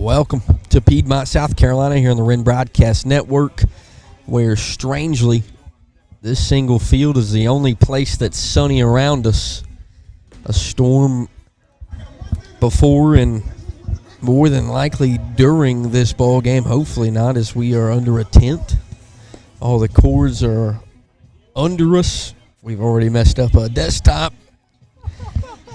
Welcome to Piedmont, South Carolina, here on the Wren Broadcast Network, where strangely, this single field is the only place that's sunny around us. A storm before and more than likely during this ball game. Hopefully not, as we are under a tent. All the cords are under us. We've already messed up a desktop.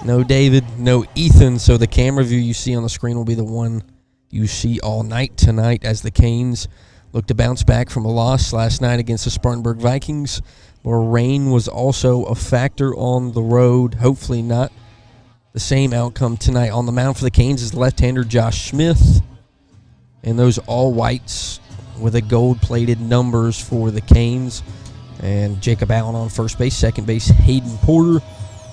No David, no Ethan, so the camera view you see on the screen will be the one you see all night tonight as the Canes look to bounce back from a loss last night against the Spartanburg Vikings, where rain was also a factor on the road. Hopefully not the same outcome tonight. On the mound for the Canes is left-hander Josh Smith, and those all-whites with the gold-plated numbers for the Canes. And Jacob Allen on first base, second base Hayden Porter,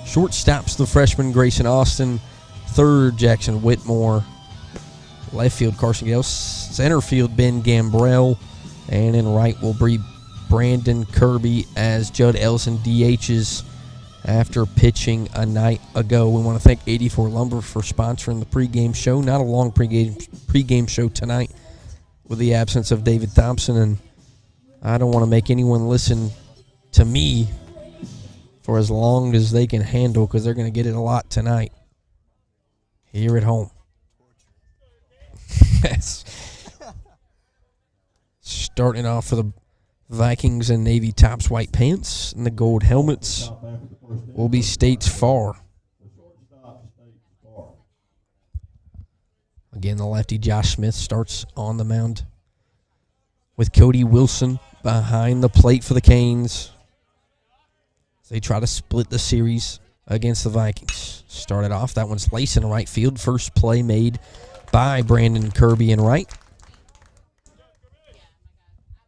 shortstops the freshman Grayson Austin, third Jackson Whitmore, left field Carson Gale, center field Ben Gambrell, and in right will be Brandon Kirby as Judd Ellison DHs after pitching a night ago. We want to thank 84 Lumber for sponsoring the pregame show. Not a long pregame show tonight with the absence of David Thompson, and I don't want to make anyone listen to me for as long as they can handle, because they're going to get it a lot tonight here at home. Starting off for the Vikings in navy tops, white pants, and the gold helmets will be States Farr. Again, the lefty Josh Smith starts on the mound with Cody Wilson behind the plate for the Canes. They try to split the series against the Vikings. Started off, that one's laced in right field. First play made by Brandon Kirby in right.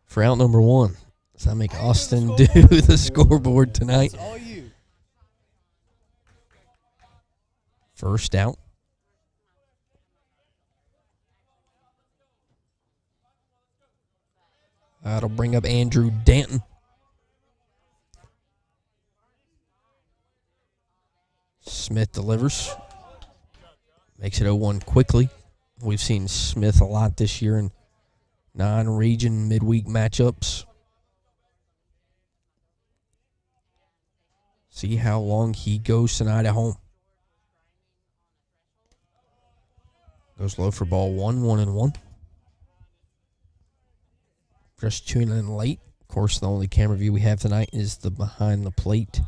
For out number one. Does that make Austin do the scoreboard tonight? First out. That'll bring up Andrew Danton. Smith delivers. Makes it 0-1 quickly. We've seen Smith a lot this year in non-region midweek matchups. See how long he goes tonight at home. Goes low for ball 1-1. Just tuning in late. Of course, the only camera view we have tonight is the behind the plate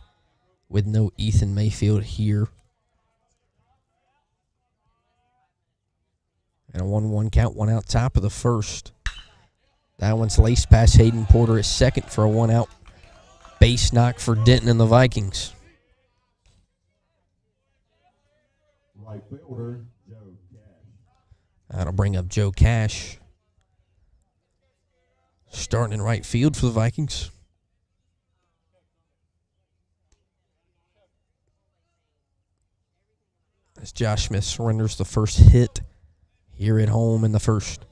with no Ethan Mayfield here. And a 1-1 count, one out top of the first. That one's laced past Hayden Porter at second for a one-out base knock for Denton and the Vikings. Right fielder, Joe Cash. That'll bring up Joe Cash. Starting in right field for the Vikings. As Josh Smith surrenders the first hit here at home in the first.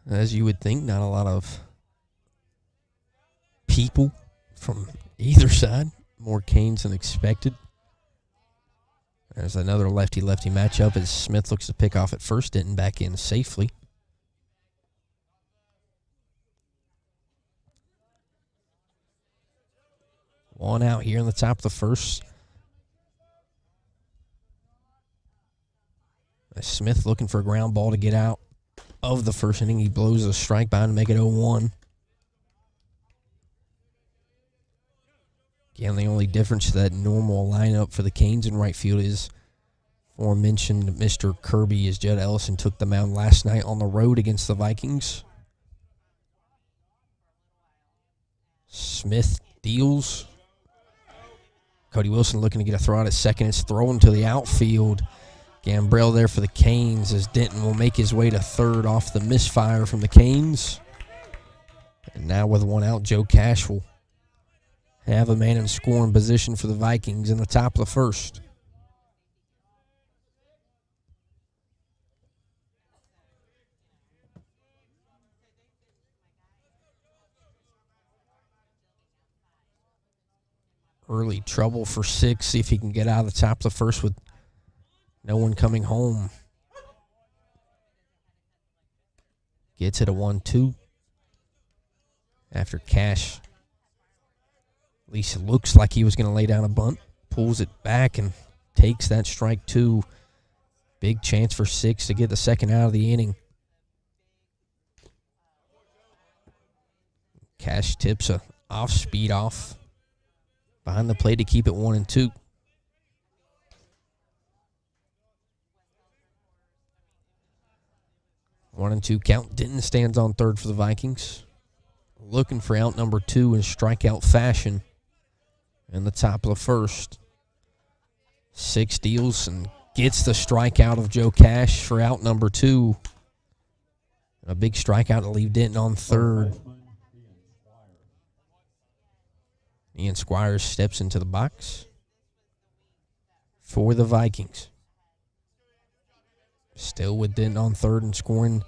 As you would think, not a lot of people from either side. More Canes than expected. There's another lefty-lefty matchup as Smith looks to pick off at first. Denton back in safely. One out here in the top of the first. Smith looking for a ground ball to get out of the first inning. He blows a strike by to make it 0-1. Again, the only difference to that normal lineup for the Canes in right field is aforementioned Mr. Kirby, as Judd Ellison took the mound last night on the road against the Vikings. Smith deals. Cody Wilson looking to get a throw out at second. It's thrown to the outfield. Gambrell there for the Canes, as Denton will make his way to third off the misfire from the Canes. And now with one out, Joe Cash will have a man in scoring position for the Vikings in the top of the first. early trouble for 6. See if he can get out of the top of the first with no one coming home. Gets it a 1-2. After Cash, at least it looks like he was going to lay down a bunt, pulls it back and takes that strike 2. Big chance for 6 to get the second out of the inning. Cash tips a off-speed off behind the plate to keep it 1-2. One and two count. Denton stands on third for the Vikings. Looking for out number 2 in strikeout fashion in the top of the first. 6 deals and gets the strikeout of Joe Cash for out number 2. A big strikeout to leave Denton on third. Ian Squires steps into the box for the Vikings. Still with Denton on third and scoring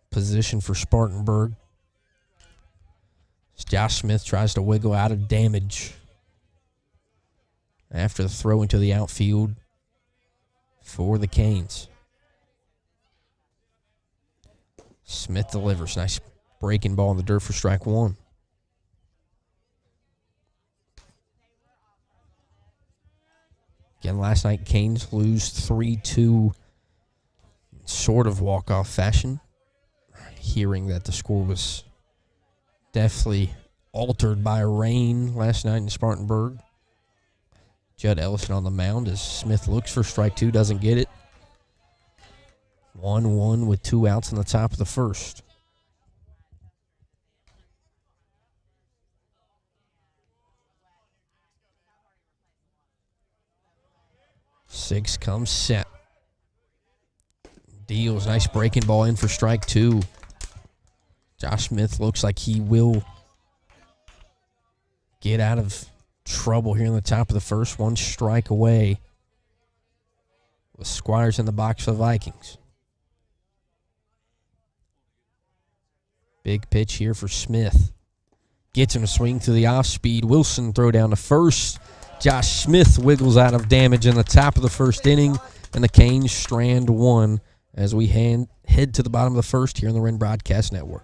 position for Spartanburg. Josh Smith tries to wiggle out of damage after the throw into the outfield for the Canes. Smith delivers. Nice breaking ball in the dirt for strike 1. Again, last night, Canes lose 3-2 sort of walk-off fashion. Hearing that the score was definitely altered by rain last night in Spartanburg. Judd Ellison on the mound as Smith looks for strike 2, doesn't get it. 1-1 with 2 outs in the top of the first. Six comes set. Deals. Nice breaking ball in for strike 2. Josh Smith looks like he will get out of trouble here in the top of the first. 1 strike away with Squires in the box for the Vikings. Big pitch here for Smith. Gets him a swing to the off-speed. Wilson throw down to first. Josh Smith wiggles out of damage in the top of the first inning, and the Canes strand 1 as we head to the bottom of the first here on the Wren Broadcast Network.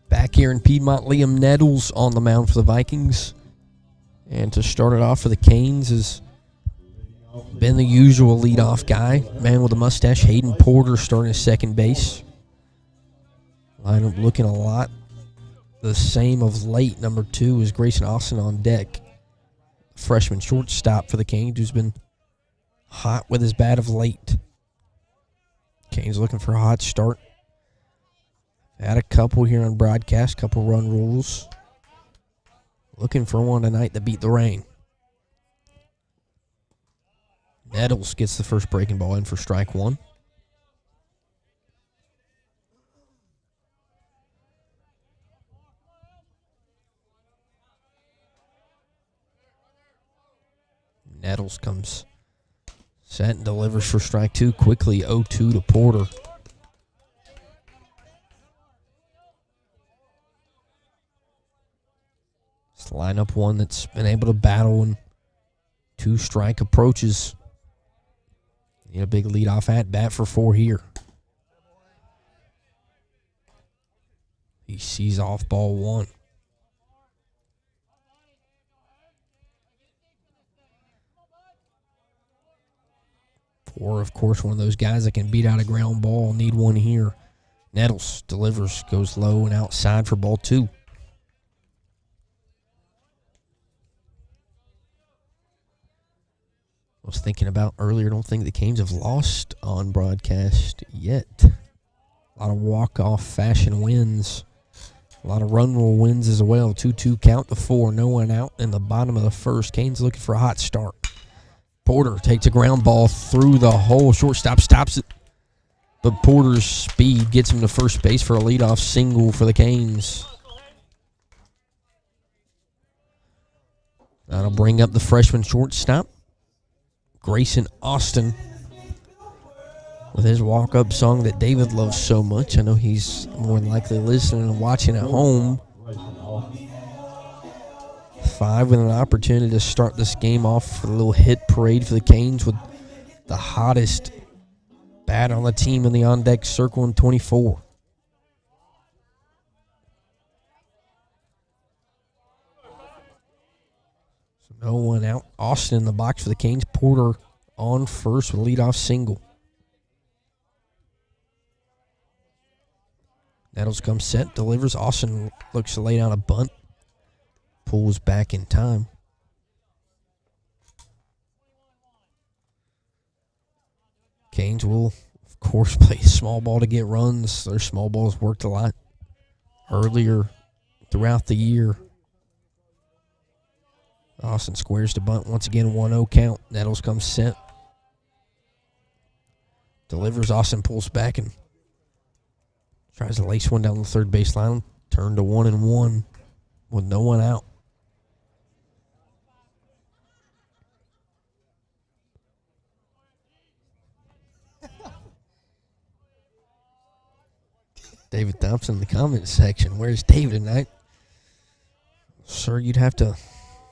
Back here in Piedmont, Liam Nettles on the mound for the Vikings. And to start it off for the Canes has been the usual leadoff guy. Man with a mustache, Hayden Porter starting at second base. Lineup looking a lot the same of late. Number 2 is Grayson Austin on deck. Freshman shortstop for the Canes who's been hot with his bat of late. Canes looking for a hot start. Had a couple here on broadcast, couple run rules. Looking for one tonight to beat the rain. Nettles gets the first breaking ball in for strike one. Nettles comes set and delivers for strike two quickly, 0-2 to Porter. It's lineup one that's been able to battle in two strike approaches. Need a big leadoff at bat for four here. He sees off ball one. Four, of course, one of those guys that can beat out a ground ball. Need one here. Nettles delivers, goes low and outside for ball two. I was thinking about earlier, I don't think the Canes have lost on broadcast yet. A lot of walk-off fashion wins. A lot of run rule wins as well. 2-2 count to four. No one out in the bottom of the first. Canes looking for a hot start. Porter takes a ground ball through the hole. Shortstop stops it. But Porter's speed gets him to first base for a leadoff single for the Canes. That'll bring up the freshman shortstop, Grayson Austin, with his walk-up song that David loves so much. I know he's more than likely listening and watching at home. 5 with an opportunity to start this game off for a little hit parade for the Canes with the hottest bat on the team in the on-deck circle in 24. So no one out. Austin in the box for the Canes. Porter on first with a leadoff single. Nettles comes set, delivers. Austin looks to lay down a bunt. Pulls back in time. Canes will, of course, play small ball to get runs. Their small balls worked a lot earlier throughout the year. Austin squares the bunt. Once again, 1-0 count. Nettles comes set. Delivers. Austin pulls back and tries to lace one down the third baseline. Turn to 1-1 with no one out. David Thompson in the comment section. Where's David tonight? Sir, you'd have to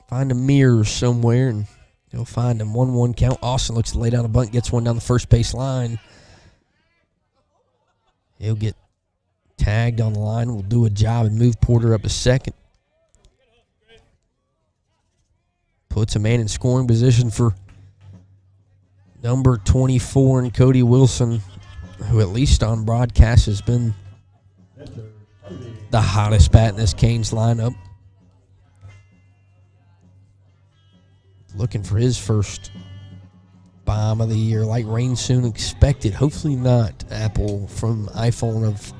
find a mirror somewhere and you'll find him. 1-1 count. Austin looks to lay down a bunt, gets one down the first base line. He'll get tagged on the line. We'll do a job and move Porter up to second. Puts a man in scoring position for number 24 and Cody Wilson, who at least on broadcast has been the hottest bat in this Canes lineup. Looking for his first bomb of the year. Light rain soon expected. Hopefully not. Apple from iPhone of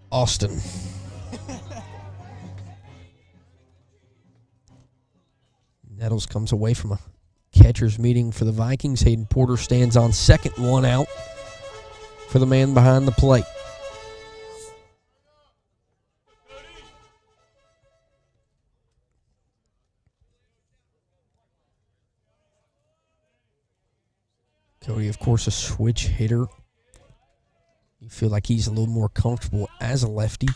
Austin. Nettles comes away from a catcher's meeting for the Vikings. Hayden Porter stands on second, one out for the man behind the plate. Cody, of course, a switch hitter. You feel like he's a little more comfortable as a lefty.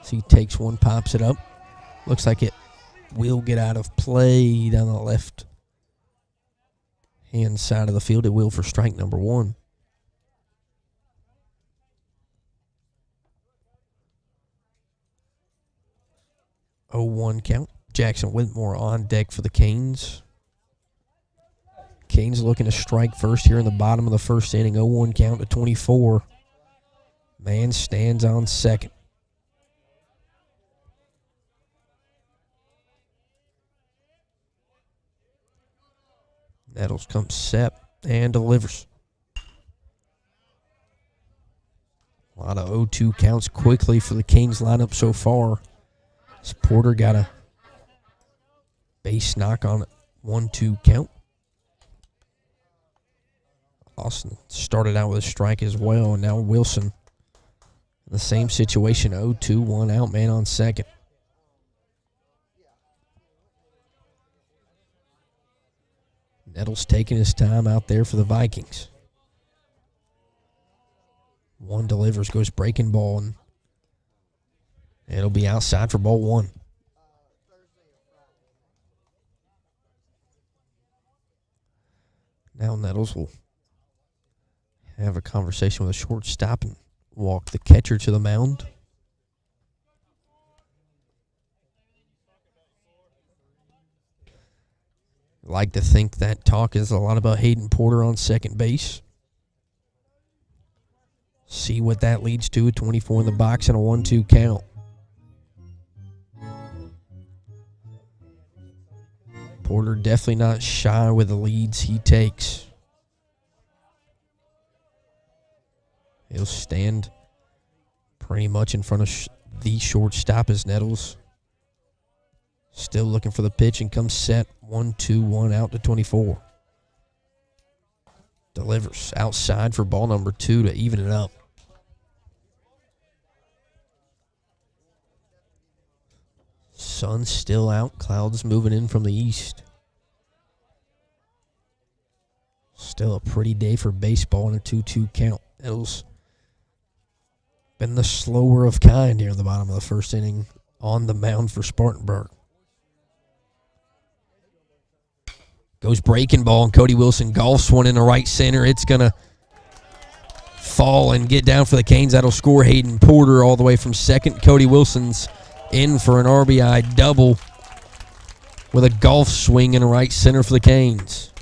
So he takes one, pops it up. Looks like it will get out of play down the left hand side of the field. It will for strike number one. Oh, 1 count. Jackson Whitmore on deck for the Canes. Canes looking to strike first here in the bottom of the first inning. 0-1 count to 24. Man stands on second. Nettles comes set and delivers. A lot of 0-2 counts quickly for the Canes lineup so far. Porter got a Base knock on it. 1-2 count. Austin started out with a strike as well, and now Wilson in the same situation. 0-2, 1 out, man on second. Nettles taking his time out there for the Vikings. One delivers, goes breaking ball, and it'll be outside for ball one. Now Nettles will have a conversation with a shortstop and walk the catcher to the mound. Like to think that talk is a lot about Hayden Porter on second base. See what that leads to. A 24 in the box and a 1-2 count. Porter definitely not shy with the leads he takes. He'll stand pretty much in front of the shortstop as Nettles still looking for the pitch and comes set. 1-2, 1 out to 24. Delivers outside for ball number 2 to even it up. Sun's still out. Clouds moving in from the east. Still a pretty day for baseball and a 2-2 count. Nettles been the slower of kind here in the bottom of the first inning on the mound for Spartanburg. Goes breaking ball, and Cody Wilson golfs one in the right center. It's going to fall and get down for the Canes. That'll score Hayden Porter all the way from second. Cody Wilson's in for an RBI double with a golf swing in the right center for the Canes.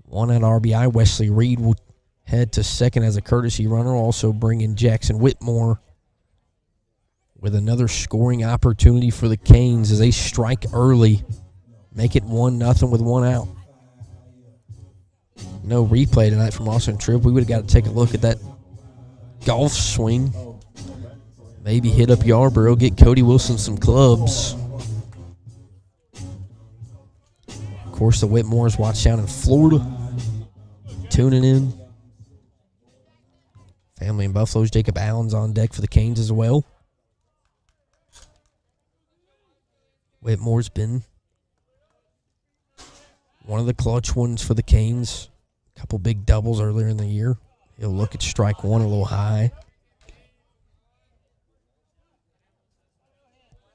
One out RBI. Wesley Reed will head to second as a courtesy runner. Also bringing Jackson Whitmore with another scoring opportunity for the Canes as they strike early. Make it 1-0 with 1 out. No replay tonight from Austin Tripp. We would have got to take a look at that golf swing. Maybe hit up Yarborough, get Cody Wilson some clubs. Of course, the Whitmores watch down in Florida. Tuning in. Family in Buffalo's. Jacob Allen's on deck for the Canes as well. Whitmore's been one of the clutch ones for the Canes. A couple big doubles earlier in the year. He'll look at strike one a little high.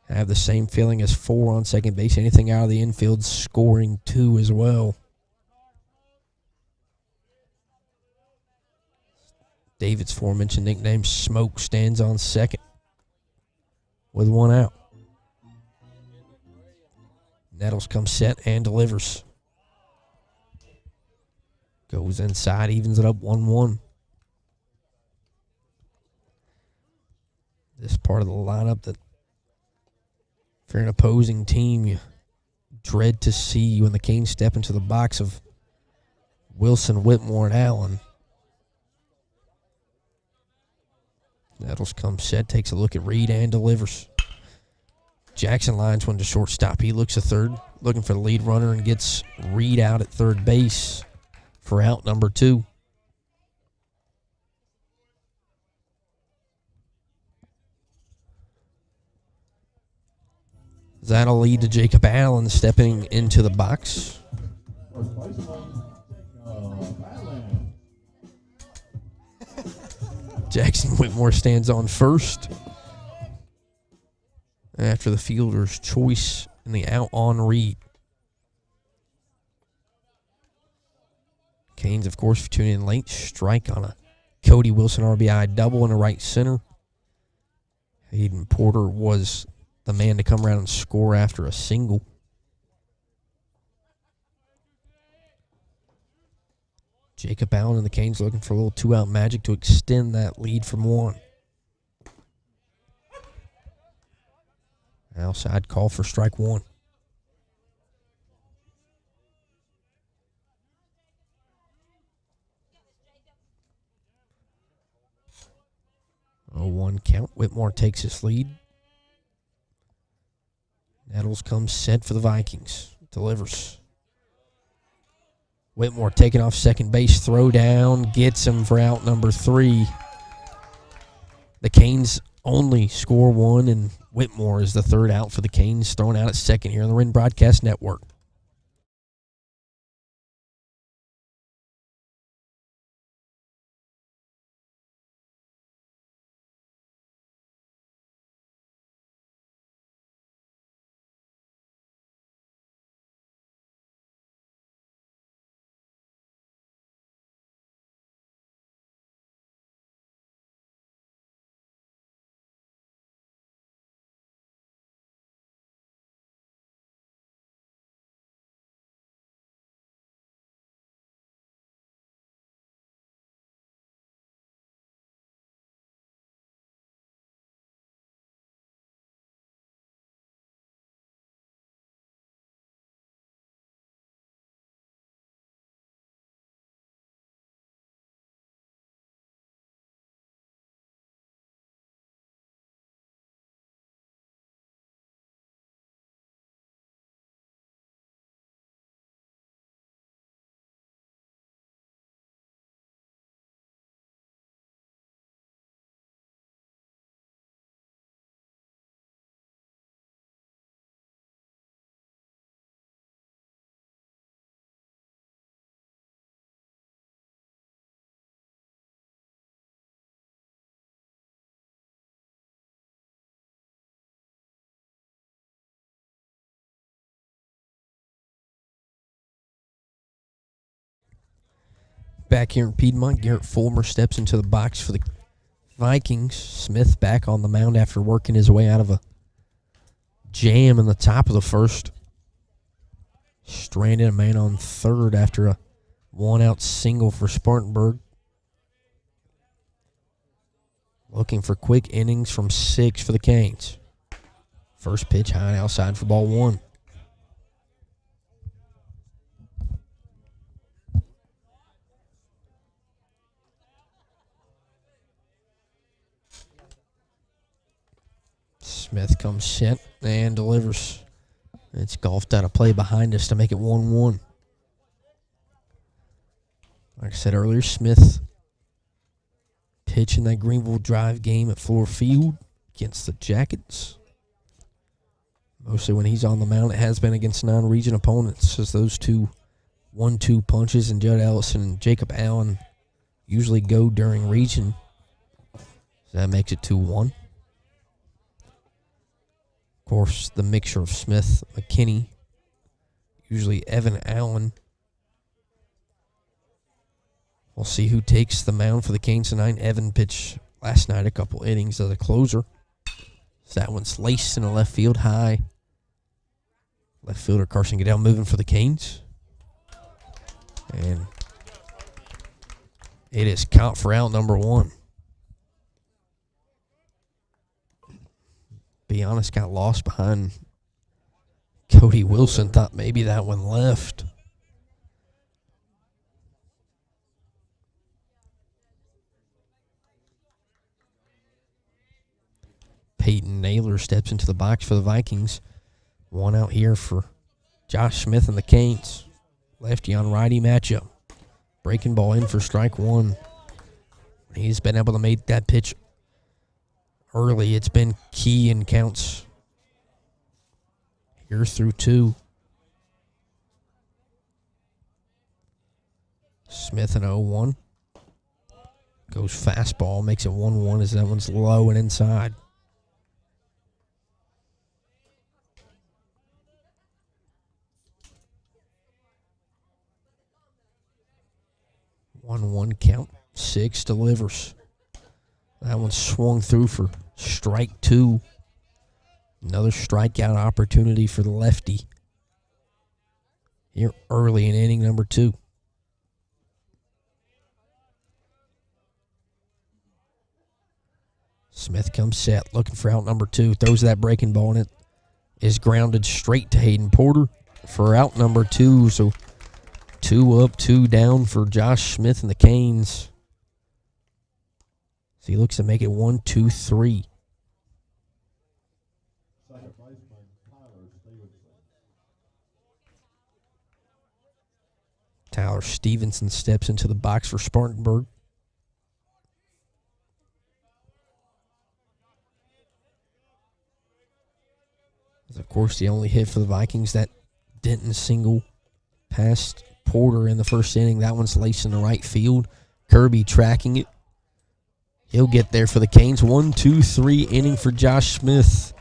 I have the same feeling as 4 on second base. Anything out of the infield, scoring 2 as well. David's aforementioned nickname, Smoke, stands on second with 1 out. Nettles comes set and delivers. Goes inside, evens it up 1-1. This part of the lineup that, if you're an opposing team, you dread to see when the Canes step into the box of Wilson, Whitmore, and Allen. Nettles comes set, takes a look at Reed, and delivers. Jackson lines one to shortstop. He looks at third, looking for the lead runner, and gets Reed out at third base for out number 2. That'll lead to Jacob Allen stepping into the box. Jackson Whitmore stands on first after the fielder's choice in the out on Reed. Canes, of course, tuning in late. Strike on a Cody Wilson RBI double in the right center. Hayden Porter was the man to come around and score after a single. Jacob Allen and the Canes looking for a little 2-out magic to extend that lead from 1. Outside call for strike 1. 0-1 count. Whitmore takes his lead. Nettles comes set for the Vikings. Delivers. Whitmore taking off second base. Throw down. Gets him for out number 3. The Canes only score 1, and Whitmore is the third out for the Canes. Thrown out at second here on the Wren Broadcast Network. Back here in Piedmont, Garrett Fulmer steps into the box for the Vikings. Smith back on the mound after working his way out of a jam in the top of the first. Stranded a man on third after a one-out single for Spartanburg. Looking for quick innings from 6 for the Canes. First pitch high and outside for ball 1. Smith comes set and delivers. It's golfed out of play behind us to make it 1-1. Like I said earlier, Smith pitching that Greenville Drive game at Floor Field against the Jackets. Mostly when he's on the mound, it has been against non-region opponents, as those two 1-2 punches and Judd Ellison and Jacob Allen usually go during region. So that makes it 2-1. Of course, the mixture of Smith, McKinney, usually Evan Allen. We'll see who takes the mound for the Canes tonight. Evan pitched last night a couple innings as a closer. So that one's laced in the left field high. Left fielder Carson Goodell moving for the Canes. And it is count for out number 1. Be honest, got lost behind Cody Wilson. Thought maybe that one left. Peyton Naylor steps into the box for the Vikings. One out here for Josh Smith and the Canes. Lefty on righty matchup. Breaking ball in for strike 1. He's been able to make that pitch early. It's been key in counts here through 2. Smith an 0-1. Goes fastball, makes it 1-1 as that one's low and inside. One count. 6 delivers. That one swung through for strike 2. Another strikeout opportunity for the lefty here early in inning number 2. Smith comes set, looking for out number 2. Throws that breaking ball, and it is grounded straight to Hayden Porter for out number 2. So 2 up, 2 down for Josh Smith and the Canes. he looks to make it 1-2-3. Second baseman, Tyler Stevenson. Tyler Stevenson steps into the box for Spartanburg. Of course, the only hit for the Vikings, that Denton single past Porter in the first inning. That one's laced in the right field. Kirby tracking it. He'll get there for the Canes. 1-2-3 inning for Josh Smith.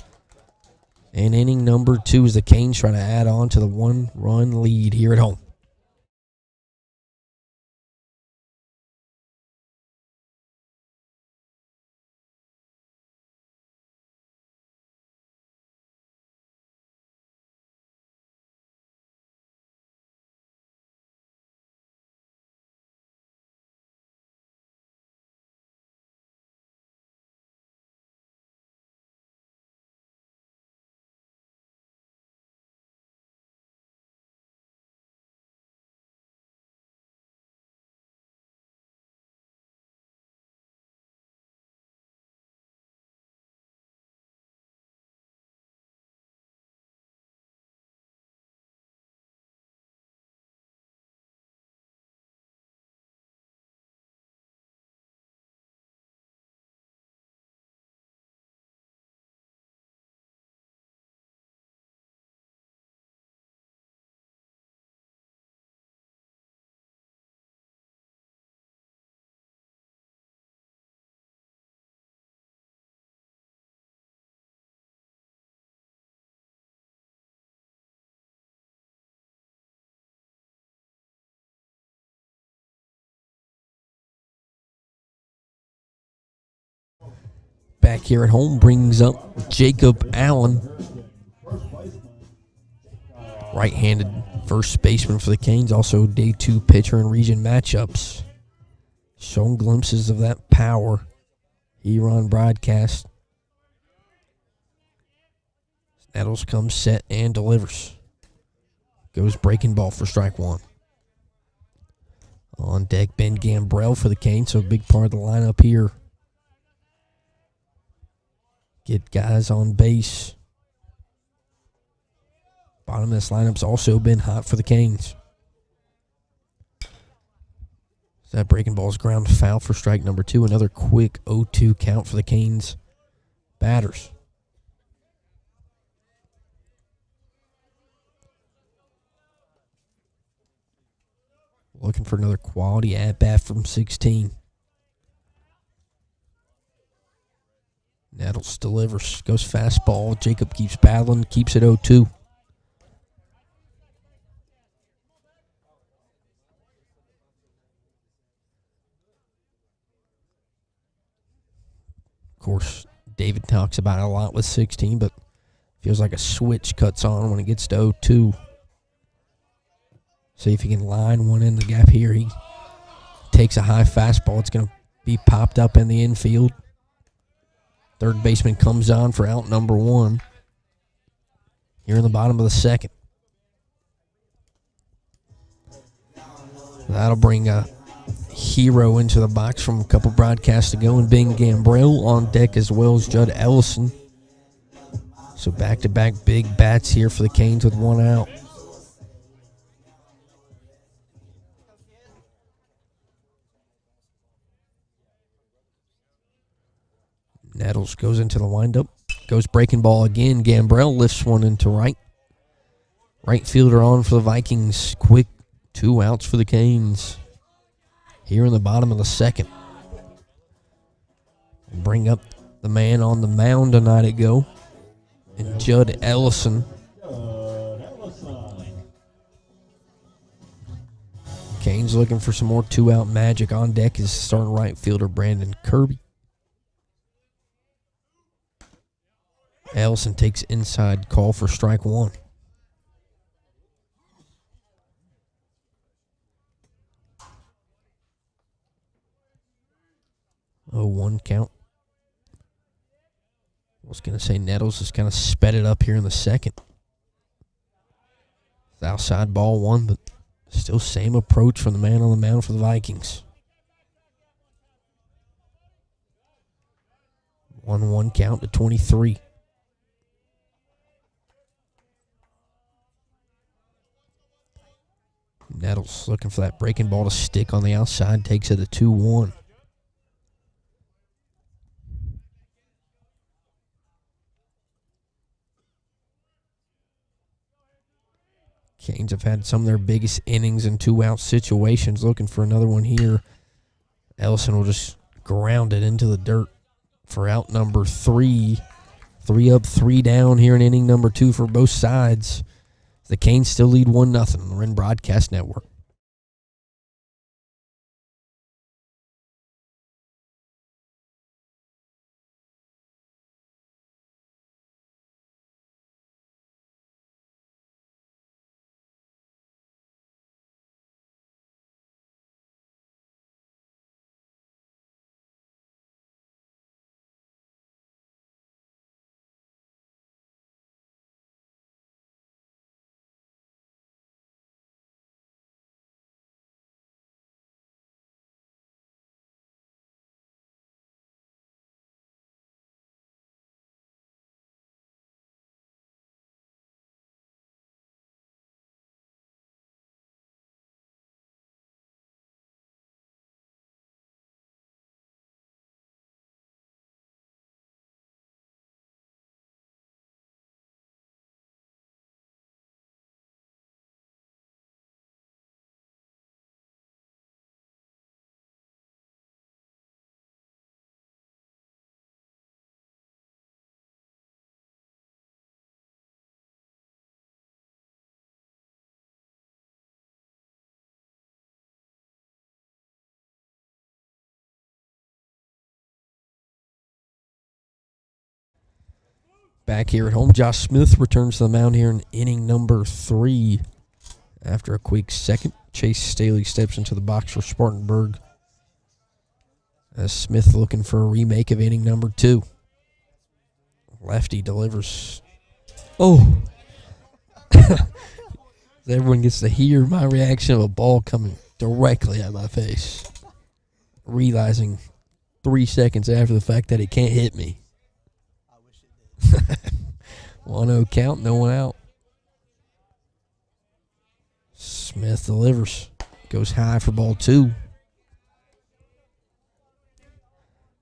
And inning number 2 as the Canes try to add on to the 1-run lead here at home. Back here at home brings up Jacob Allen. Right-handed first baseman for the Canes, also day 2 pitcher in region matchups. Showing glimpses of that power here on broadcast. Nettles comes set and delivers. Goes breaking ball for strike 1. On deck, Ben Gambrell for the Canes, so a big part of the lineup here. Get guys on base. Bottom of this lineup's also been hot for the Canes. That breaking ball's ground foul for strike number 2. Another quick 0-2 count for the Canes batters. Looking for another quality at-bat from 16. Nettles delivers, goes fastball. Jacob keeps battling, keeps it 0-2. Of course, David talks about it a lot with 16, but feels like a switch cuts on when it gets to 0-2. See if he can line one in the gap here. He takes a high fastball. It's going to be popped up in the infield. Third baseman comes on for out number 1 here in the bottom of the second. That'll bring a hero into the box from a couple broadcasts ago, and Ben Gambrell on deck as well as Judd Ellison. So back-to-back big bats here for the Canes with 1 out. Nettles goes into the windup. Goes breaking ball again. Gambrell lifts one into right. Right fielder on for the Vikings. Quick 2 outs for the Canes. Here in the bottom of the second. Bring up the man on the mound tonight to go. And Judd Ellison. Canes looking for some more 2-out magic. On deck is starting right fielder Brandon Kirby. Ellison takes inside call for strike 1. 0-1 count. I was going to say Nettles has kind of sped it up here in the second. It's outside ball 1, but still same approach from the man on the mound for the Vikings. 1-1 count to 23. Nettles looking for that breaking ball to stick on the outside. Takes it to 2-1. Canes have had some of their biggest innings in two-out situations. Looking for another one here. Ellison will just ground it into the dirt for out number 3. 3 up, 3 down here in inning number 2 for both sides. The Canes still lead 1-0 on the Wren Broadcast Network. Back here at home, Josh Smith returns to the mound here in inning number 3. After a quick second, Chase Staley steps into the box for Spartanburg. As Smith looking for a remake of inning number 2. Lefty delivers. Oh! Everyone gets to hear my reaction of a ball coming directly at my face. Realizing 3 seconds after the fact that it can't hit me. 1-0 count, no one out. Smith delivers. Goes high for ball 2.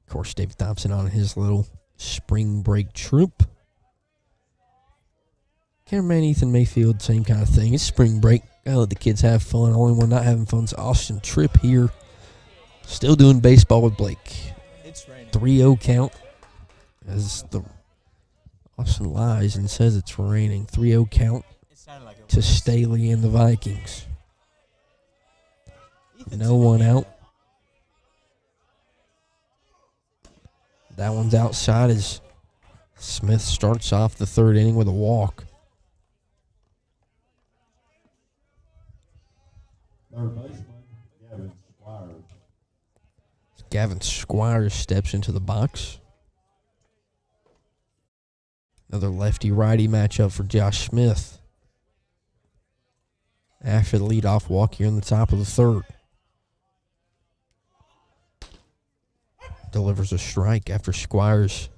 Of course, David Thompson on his little spring break trip. Cameraman Ethan Mayfield, same kind of thing. It's spring break. Gotta let the kids have fun. Only one not having fun is Austin Tripp here. Still doing baseball with Blake. It's raining. 3-0 count. As the Austin lies and says it's raining. 3-0 count to Staley and the Vikings. No one out. That one's outside as Smith starts off the 3rd inning with a walk. Third baseman, Gavin Squires. Gavin Squires steps into the box. Another lefty-righty matchup for Josh Smith. After the leadoff walk here in the top of the 3rd. Delivers a strike after Squires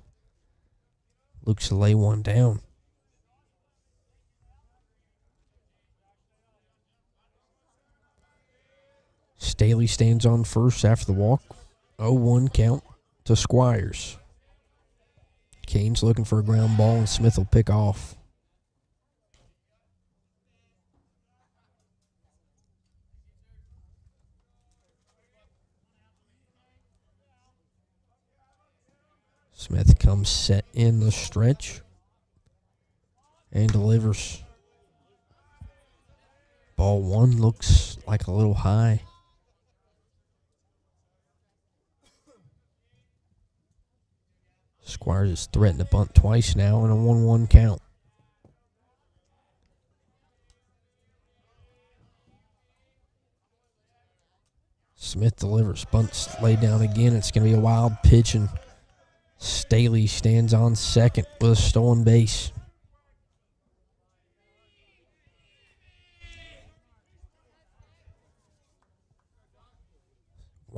looks to lay one down. Staley stands on first after the walk. 0-1 count to Squires. Canes looking for a ground ball, and Smith will pick off. Smith comes set in the stretch and delivers. Ball 1 looks like a little high. Squires has threatened to bunt twice now in a 1-1 count. Smith delivers. Bunts laid down again. It's going to be a wild pitch, and Staley stands on second with a stolen base.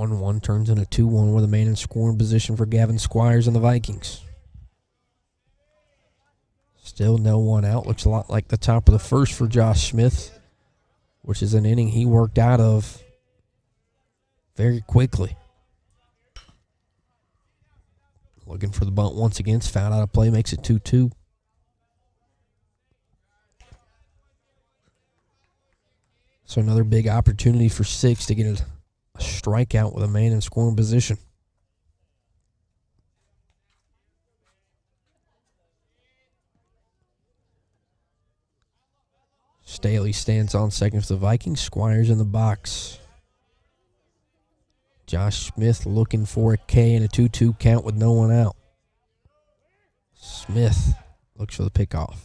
1-1 turns into 2-1 with a man in scoring position for Gavin Squires and the Vikings. Still no one out. Looks a lot like the top of the first for Josh Smith, which is an inning he worked out of very quickly. Looking for the bunt once again. It's fouled out of play, makes it 2-2. So another big opportunity for Six to get a strikeout with a man in scoring position. Staley stands on second for the Vikings. Squires in the box. Josh Smith looking for a K and a 2-2 count with no one out. Smith looks for the pickoff.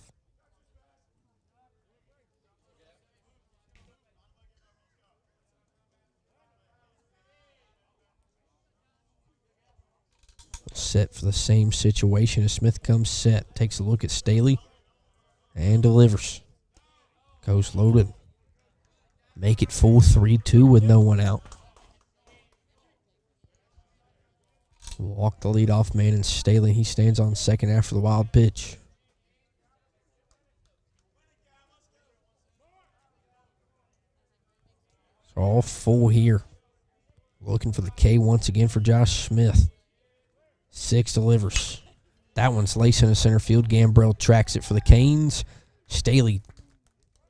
Set for the same situation as Smith comes set. Takes a look at Staley and delivers. Goes loaded. Make it full 3-2 with no one out. Walk the leadoff man in Staley. He stands on second after the wild pitch. So all full here. Looking for the K once again for Josh Smith. Six delivers. That one's lacing in center field. Gambrell tracks it for the Canes. Staley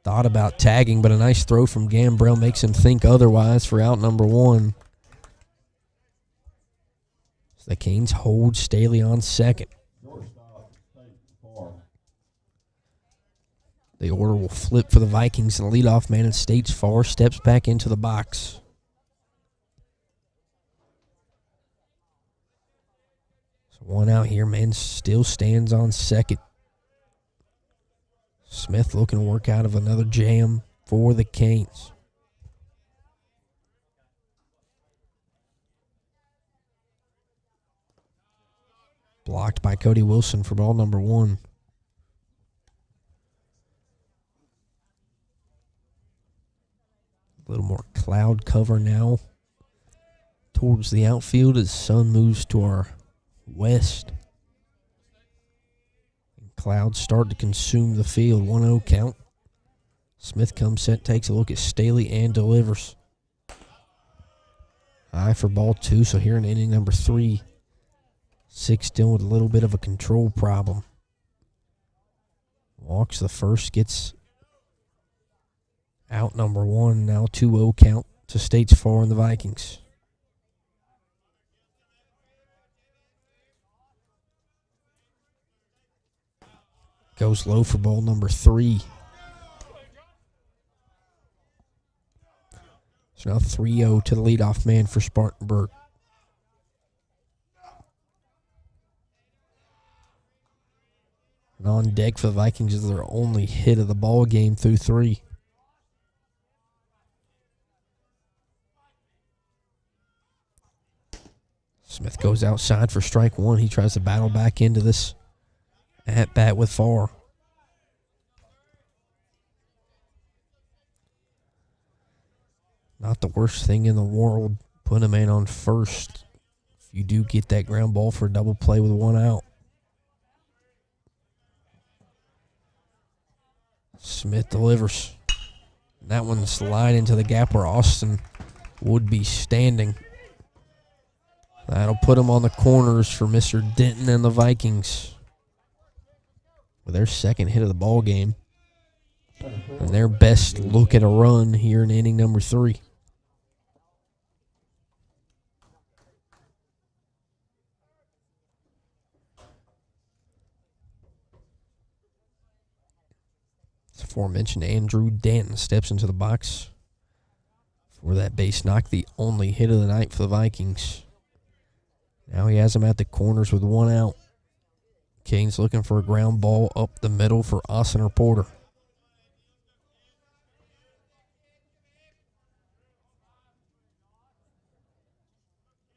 thought about tagging, but a nice throw from Gambrell makes him think otherwise for out number one. So the Canes hold Staley on second. The order will flip for the Vikings, and the leadoff man in States Far steps back into the box. So one out here, man still stands on second. Smith looking to work out of another jam for the Canes. Blocked by Cody Wilson for ball number one. A little more cloud cover now towards the outfield as sun moves to our west. And clouds start to consume the field. 1-0 count. Smith comes set, takes a look at Staley and delivers. High for ball two, so here in inning number 3. Six still with a little bit of a control problem. Walks the first, gets out number one. Now 2-0 count to States Far and the Vikings. Goes low for ball number 3. So now 3-0 to the leadoff man for Spartanburg. And on deck for the Vikings is their only hit of the ball game through 3. Smith goes outside for strike one. He tries to battle back into this at bat with Farr. Not the worst thing in the world, putting a man on first if you do get that ground ball for a double play with one out. Smith delivers. That one's slide into the gap where Austin would be standing. That'll put him on the corners for Mr. Denton and the Vikings with their second hit of the ball game and their best look at a run here in inning number 3. As aforementioned, Andrew Danton steps into the box for that base knock, the only hit of the night for the Vikings. Now he has him at the corners with one out. Canes looking for a ground ball up the middle for Austin Reporter.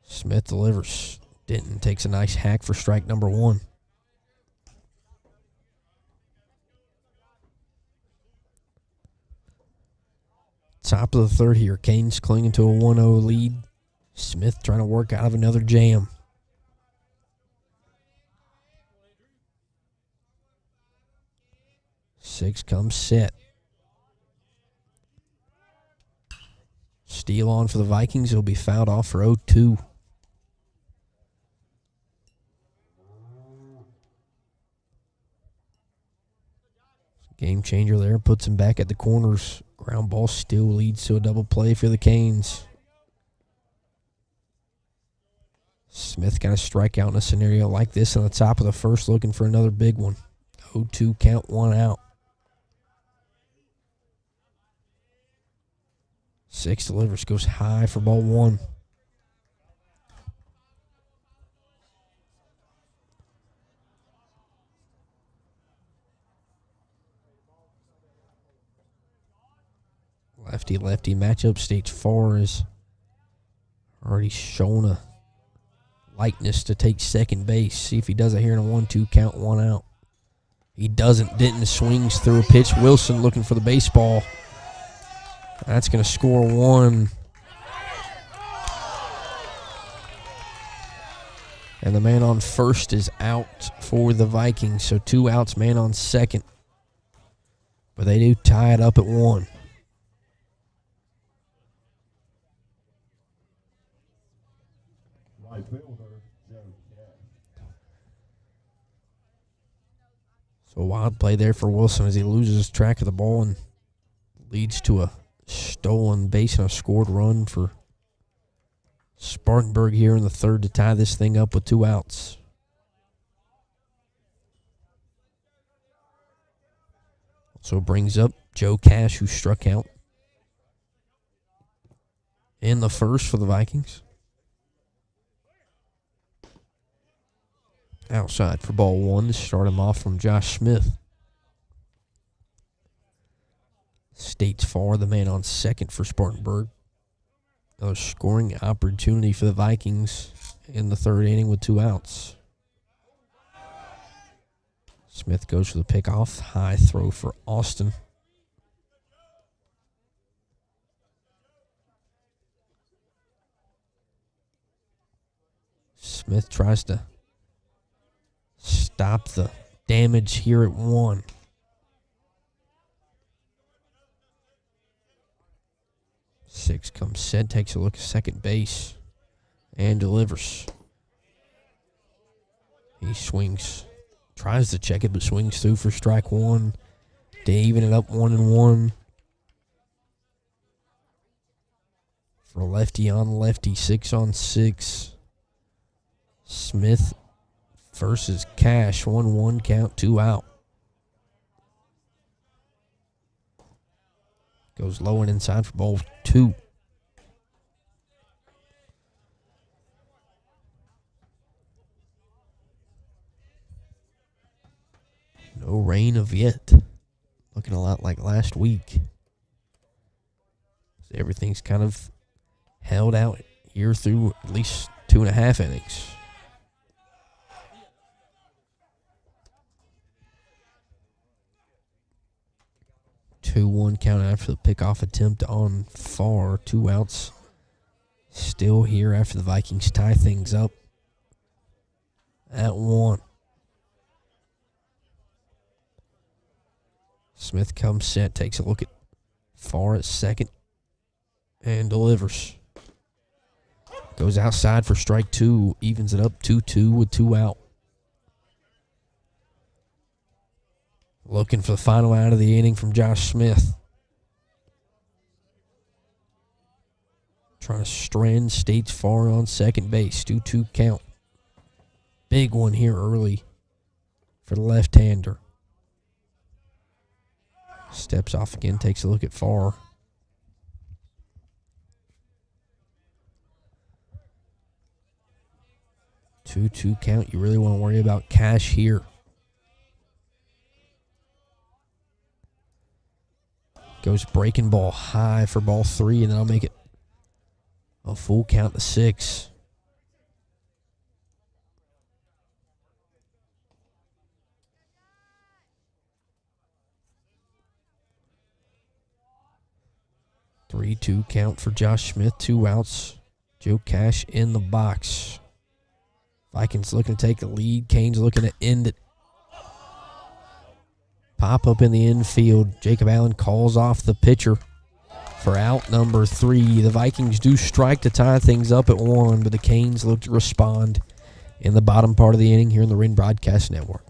Smith delivers. Denton takes a nice hack for strike number 1. Top of the third here. Canes clinging to a 1-0 lead. Smith trying to work out of another jam. Six comes set. Steal on for the Vikings. He'll be fouled off for 0-2. Game changer there. Puts him back at the corners. Ground ball still leads to a double play for the Canes. Smith got a strikeout in a scenario like this on the top of the first, looking for another big one. 0-2 count, one out. Six delivers, goes high for ball one. Lefty-lefty matchup. Stage 4 is already shown a lightness to take second base. See if he does it here in a 1-2 count, one out. He doesn't. Denton swings through a pitch. Wilson looking for the baseball. That's going to score one. And the man on first is out for the Vikings. So 2 outs, man on second. But they do tie it up at 1. Right fielder, Joe Cash. So a wild play there for Wilson as he loses track of the ball and leads to a stolen base and a scored run for Spartanburg here in the third to tie this thing up with 2 outs. Also brings up Joe Cash, who struck out in the first for the Vikings. Outside for ball one to start him off from Josh Smith. States far, the man on second for Spartanburg. Another scoring opportunity for the Vikings in the third inning with 2 outs. Smith goes for the pickoff. High throw for Austin. Smith tries to stop the damage here at 1. Six comes set, takes a look at second base, and delivers. He swings, tries to check it, but swings through for strike 1 to even it up 1-1. For lefty on lefty, 6 on 6. Smith versus Cash, 1-1 count, 2 out. Goes low and inside for ball 2. No rain of yet. Looking a lot like last week. Everything's kind of held out here through at least 2.5 innings. 2-1 count after the pickoff attempt on far. 2 outs still here after the Vikings tie things up at 1. Smith comes set, takes a look at far at second, and delivers. Goes outside for strike 2, evens it up 2-2 with 2 out. Looking for the final out of the inning from Josh Smith. Trying to strand States far on second base. 2-2 count. Big one here early for the left-hander. Steps off again, takes a look at far. Two count. You really want to worry about Cash here. Goes breaking ball high for ball 3, and then I'll make it a full count to 6. Three-two count for Josh Smith. 2 outs. Joe Cash in the box. Vikings looking to take the lead. Canes looking to end it. Pop up in the infield. Jacob Allen calls off the pitcher for out number 3. The Vikings do strike to tie things up at 1, but the Canes look to respond in the bottom part of the inning here in the Wren Broadcast Network.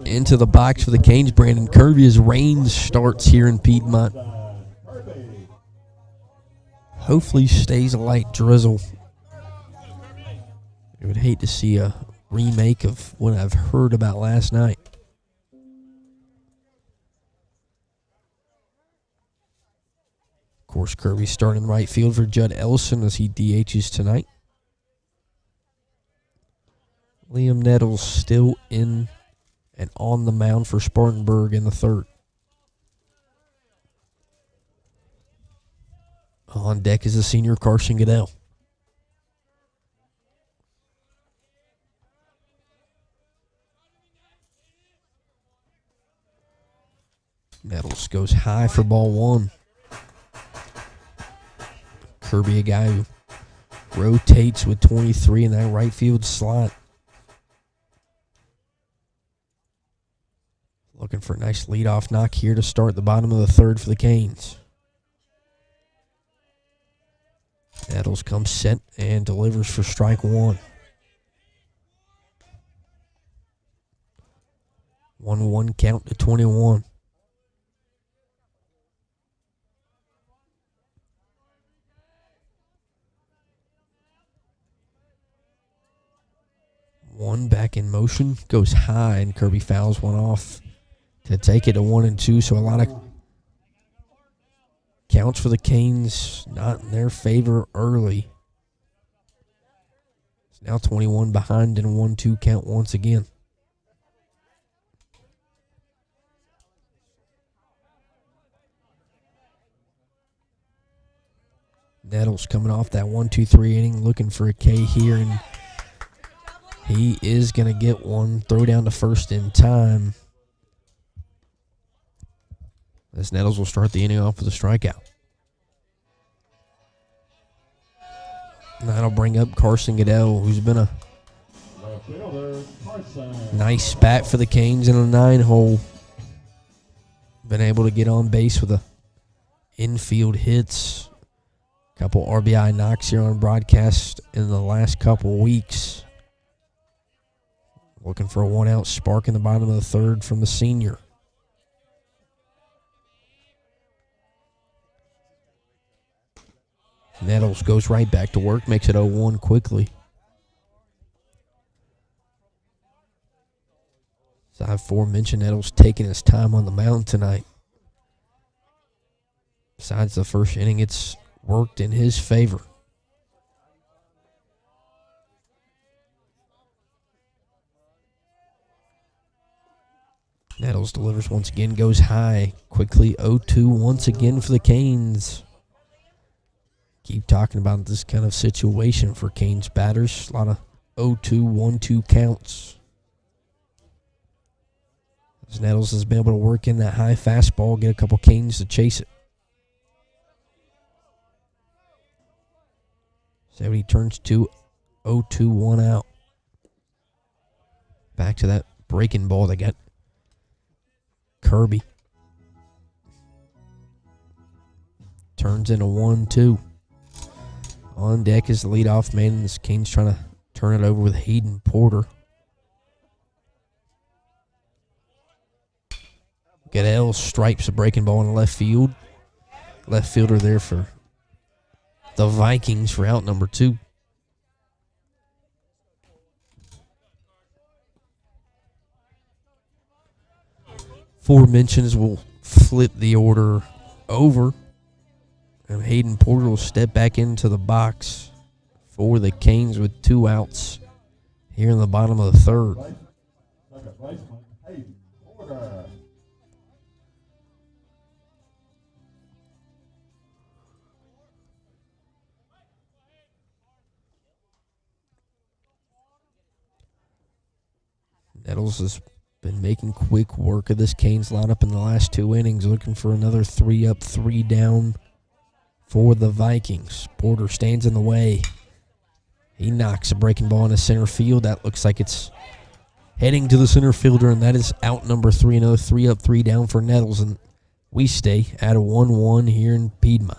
Into the box for the Canes, Brandon Kirby, as rain starts here in Piedmont. Hopefully stays a light drizzle. I would hate to see a remake of what I've heard about last night. Of course, Kirby starting right field for Judd Ellison as he DHs tonight. Liam Nettles still in and on the mound for Spartanburg in the 3rd. On deck is the senior Carson Goodell. Nettles goes high for ball 1. Kirby, a guy who rotates with 23 in that right field slot. Looking for a nice leadoff knock here to start the bottom of the 3rd for the Canes. Nettles comes set and delivers for strike 1. 1-1 count to 21. One back in motion, goes high, and Kirby fouls one off to take it to 1-2. So a lot of counts for the Canes not in their favor early. It's now 21 behind in a 1-2 count once again. Nettles coming off that 1-2-3 inning, looking for a K here, and he is going to get one. Throw down to first in time. As Nettles will start the inning off with a strikeout. And that'll bring up Carson Goodell, who's been a nice bat for the Canes in a 9-hole. Been able to get on base with a infield hits. Couple RBI knocks here on broadcast in the last couple weeks. Looking for a 1-out spark in the bottom of the 3rd from the senior. Nettles goes right back to work, makes it 0-1 quickly. As I've aforementioned, Nettles taking his time on the mound tonight. Besides the first inning, it's worked in his favor. Nettles delivers once again, goes high. Quickly 0-2 once again for the Canes. Keep talking about this kind of situation for Canes batters. A lot of 0-2, 1-2 counts. As Nettles has been able to work in that high fastball, get a couple Canes to chase it. So he turns to 0-2, 1 out. Back to that breaking ball they got. Kirby. Turns into 1-2. On deck is the leadoff man. This Canes trying to turn it over with Hayden Porter. Goodell stripes a breaking ball in the left field. Left fielder there for the Vikings for out number 2. Four mentions will flip the order over. And Hayden Porter will step back into the box for the Canes with 2 outs here in the bottom of the third. Second baseman, Hayden Porter. Nettles has been making quick work of this Canes lineup in the last 2 innings, looking for another 3 up, 3 down for the Vikings. Porter stands in the way. He knocks a breaking ball into center field. That looks like it's heading to the center fielder, and that is out number 3. Another 3 up, 3 down for Nettles, and we stay at a 1-1 here in Piedmont.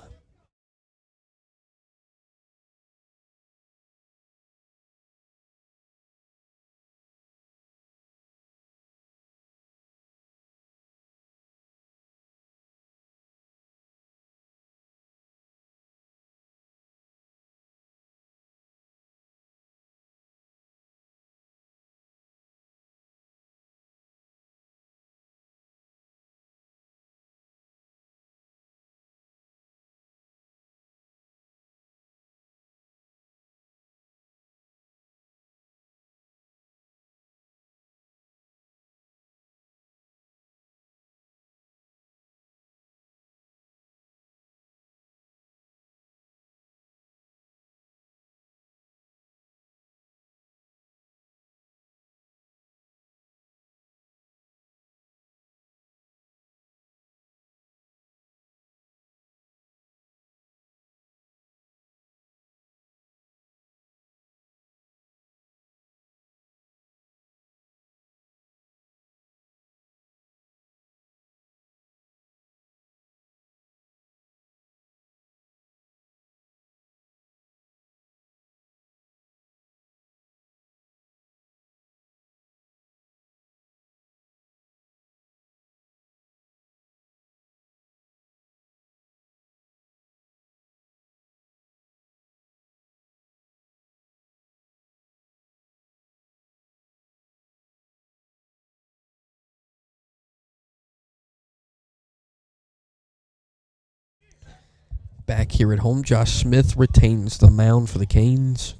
Back here at home, Josh Smith retains the mound for the Canes.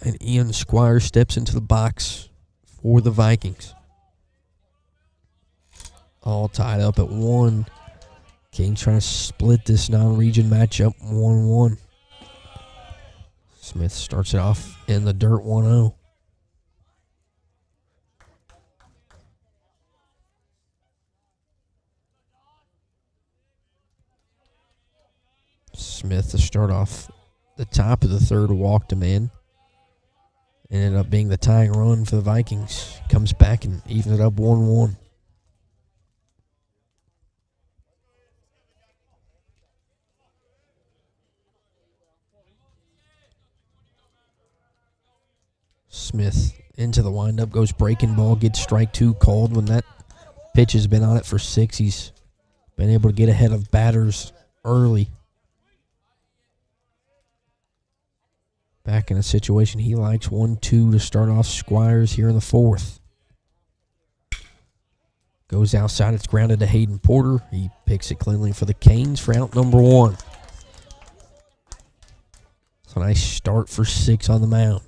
And Ian Squire steps into the box for the Vikings. All tied up at 1. Canes trying to split this non-region matchup 1-1. Smith starts it off in the dirt 1-0. Smith to start off the top of the third, walked him in. Ended up being the tying run for the Vikings. Comes back and evens it up 1-1. Smith into the windup, goes breaking ball, gets strike 2 called. When that pitch has been on it for 6, he's been able to get ahead of batters early. Back in a situation he likes, 1-2 to start off Squires here in the 4th. Goes outside, it's grounded to Hayden Porter. He picks it cleanly for the Canes for out number 1. It's a nice start for 6 on the mound.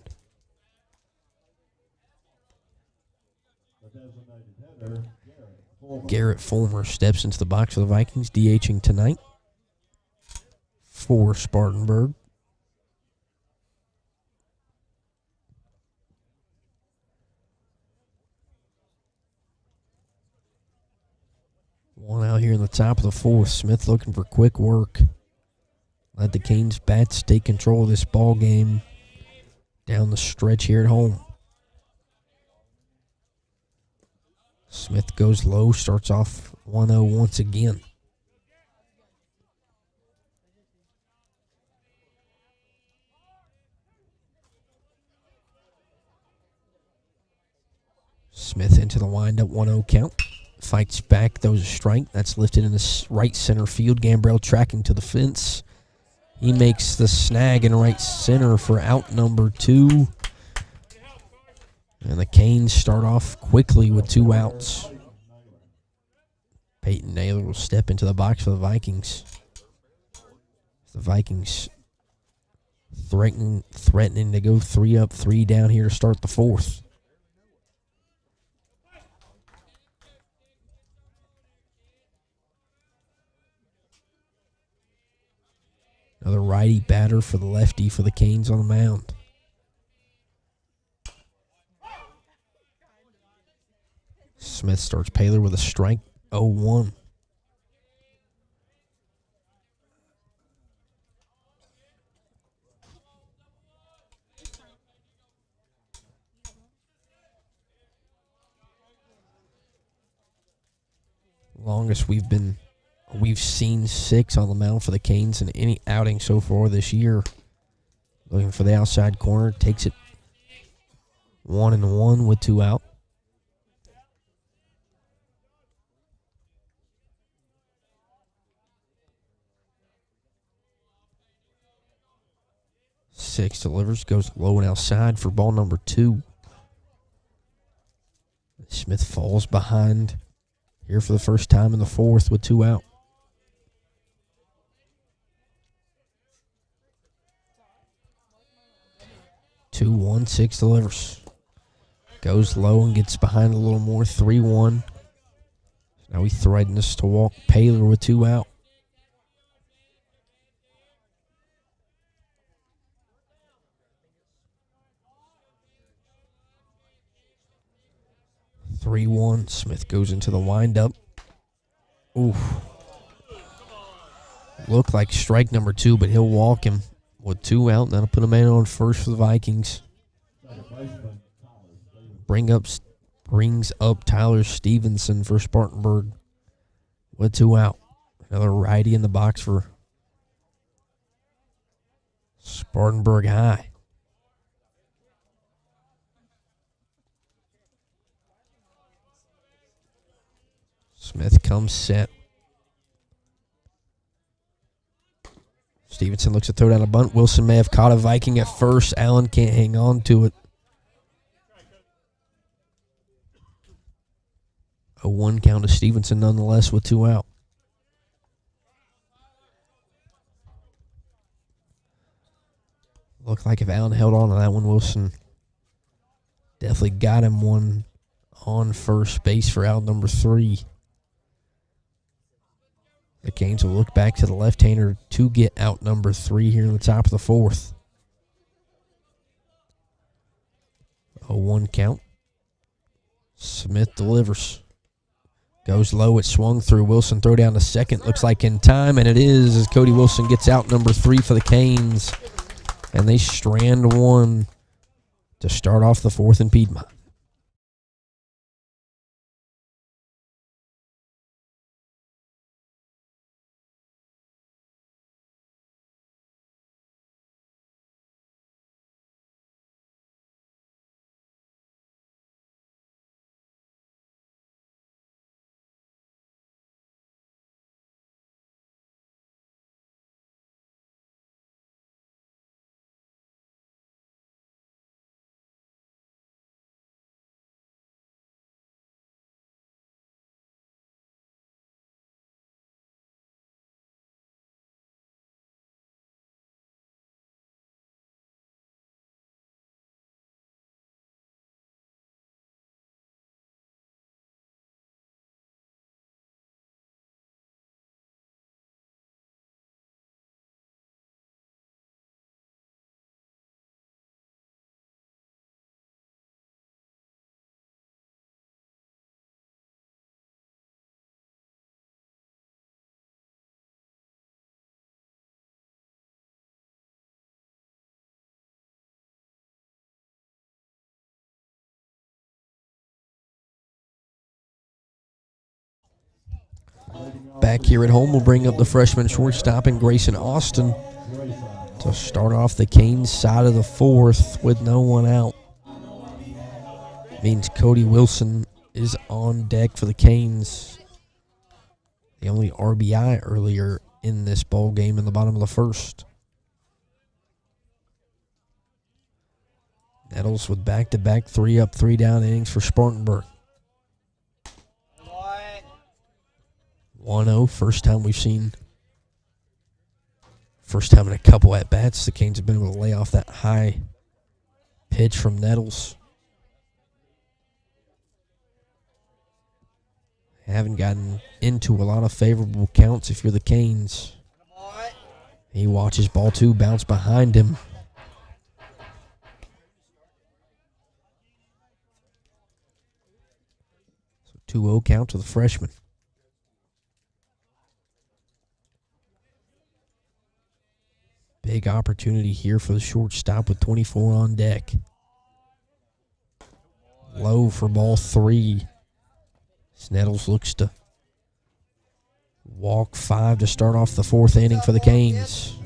Garrett Fulmer steps into the box for the Vikings, DHing tonight for Spartanburg. One out here in the top of the fourth. Smith looking for quick work. Let the Canes bats take control of this ball game down the stretch here at home. Smith goes low, starts off 1-0 once again. Smith into the windup, 1-0 count. Fights back, throws a strike. That's lifted in the right center field. Gambrell tracking to the fence. He makes the snag in right center for out number 2. And the Canes start off quickly with 2 outs. Peyton Naylor will step into the box for the Vikings. The Vikings threatening to go 3 up, 3 down here to start the fourth. Another righty batter for the lefty for the Canes on the mound. Smith starts Paler with a strike, 0-1. Longest we've seen 6 on the mound for the Canes in any outing so far this year. Looking for the outside corner, takes it 1-1 with 2 out. Six delivers, goes low and outside for ball number 2. Smith falls behind here for the first time in the fourth with 2 out. Two, 1, 6 delivers. Goes low and gets behind a little more, 3-1. Now he threatens to walk Paler with 2 out. Smith goes into the windup. Oof. Looked like strike number 2, but he'll walk him with 2 out. That'll put a man on first for the Vikings. Brings up Tyler Stevenson for Spartanburg with 2 out. Another righty in the box for Spartanburg High. Smith comes set. Stevenson looks to throw down a bunt. Wilson may have caught a Viking at first. Allen can't hang on to it. A 1 count to Stevenson nonetheless with 2 out. Looked like if Allen held on to that one, Wilson definitely got him one on first base for out number 3. The Canes will look back to the left-hander to get out number 3 here in the top of the fourth. A 1 count. Smith delivers. Goes low, it swung through. Wilson throw down to second. Looks like in time, and it is as Cody Wilson gets out number 3 for the Canes. And they strand 1 to start off the fourth in Piedmont. Back here at home, we'll bring up the freshman shortstop and Grayson Austin to start off the Canes side of the fourth with no one out. Means Cody Wilson is on deck for the Canes. The only RBI earlier in this ball game in the bottom of the first. Nettles with back-to-back 3-up, 3-down innings for Spartanburg. 1-0, first time in a couple at-bats, the Canes have been able to lay off that high pitch from Nettles. Haven't gotten into a lot of favorable counts if you're the Canes. He watches ball two bounce behind him. So 2-0 count to the freshman. Big opportunity here for the shortstop with 24 on deck. Low for ball three. Nettles looks to walk 5 to start off the fourth inning for the Canes.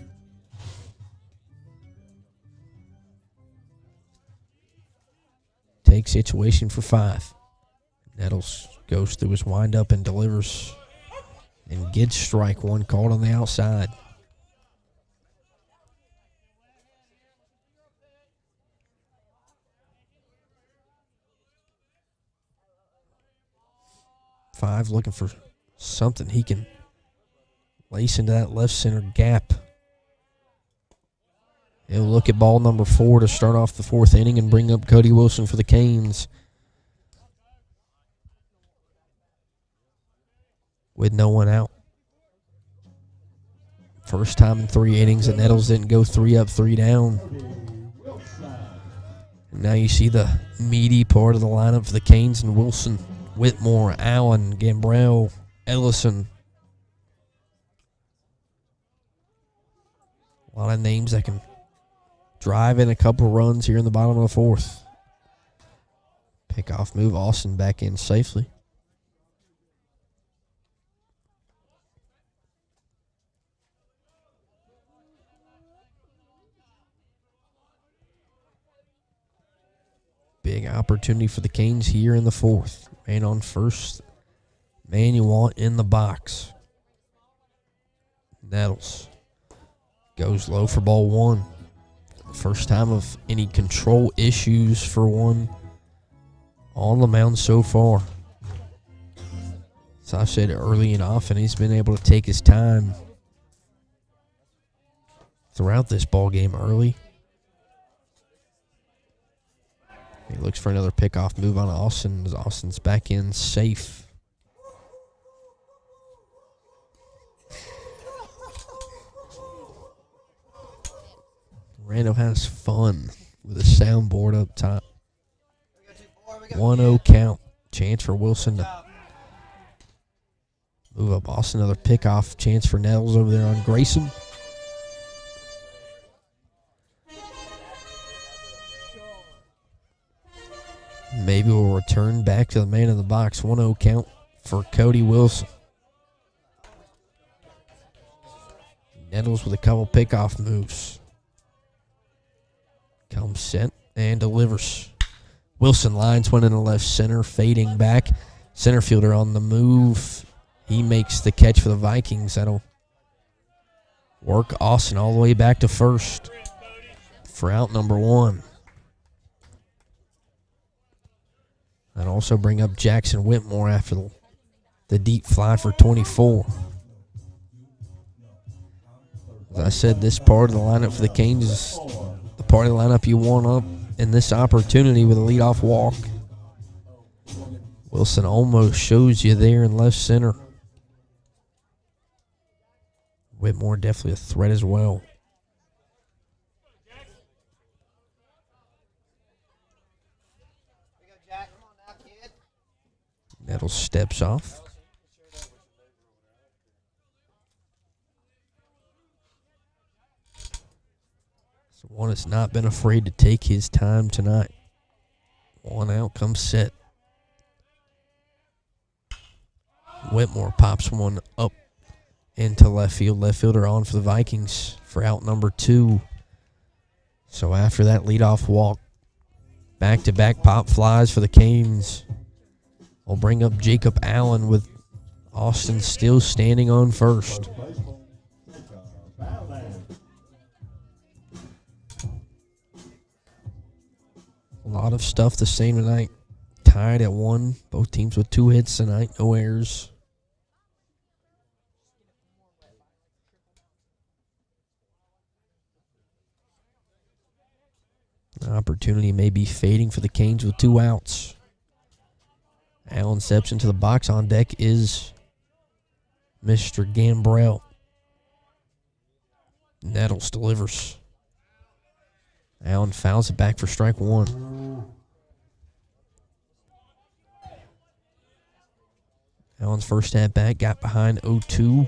Take situation for 5. Nettles goes through his windup and delivers and gets strike one called on the outside. Five looking for something he can lace into that left center gap. He'll look at ball number 4 to start off the fourth inning and bring up Cody Wilson for the Canes. With no one out. First time in 3 innings that Nettles didn't go 3-up, 3-down. And now you see the meaty part of the lineup for the Canes and Wilson, Whitmore, Allen, Gambrell, Ellison. A lot of names that can drive in a couple runs here in the bottom of the fourth. Pickoff move, Austin back in safely. Big opportunity for the Canes here in the fourth. Man on first. Man you want in the box. Nettles goes low for ball 1. First time of any control issues for one on the mound so far. As I said early and often, he's been able to take his time throughout this ball game early. He looks for another pickoff move on Austin as Austin's back in safe. Randall has fun with a soundboard up top. 1-0 count. Chance for Wilson to move up Austin. Another pickoff chance for Nettles over there on Grayson. Maybe we'll return back to the man in the box. 1-0 count for Cody Wilson. Nettles with a couple pickoff moves. Comes set and delivers. Wilson lines one in the left center, fading back. Center fielder on the move. He makes the catch for the Vikings. That'll work Austin all the way back to first for out number 1. And also bring up Jackson Whitmore after the deep fly for 24. As I said, this part of the lineup for the Canes is the part of the lineup you want up in this opportunity with a leadoff walk. Wilson almost shows you there in left center. Whitmore definitely a threat as well. Nettles steps off. So one has not been afraid to take his time tonight. 1 out comes set. Whitmore pops one up into left field. Left fielder on for the Vikings for out number 2. So after that leadoff walk, back-to-back pop flies for the Canes. We'll bring up Jacob Allen with Austin still standing on first. A lot of stuff the same tonight. Tied at 1. Both teams with 2 hits tonight. No errors. The opportunity may be fading for the Canes with 2 outs. Allen steps into the box. On deck is Mr. Gambrell. Nettles delivers. Allen fouls it back for strike 1. Allen's first at bat got behind 0-2.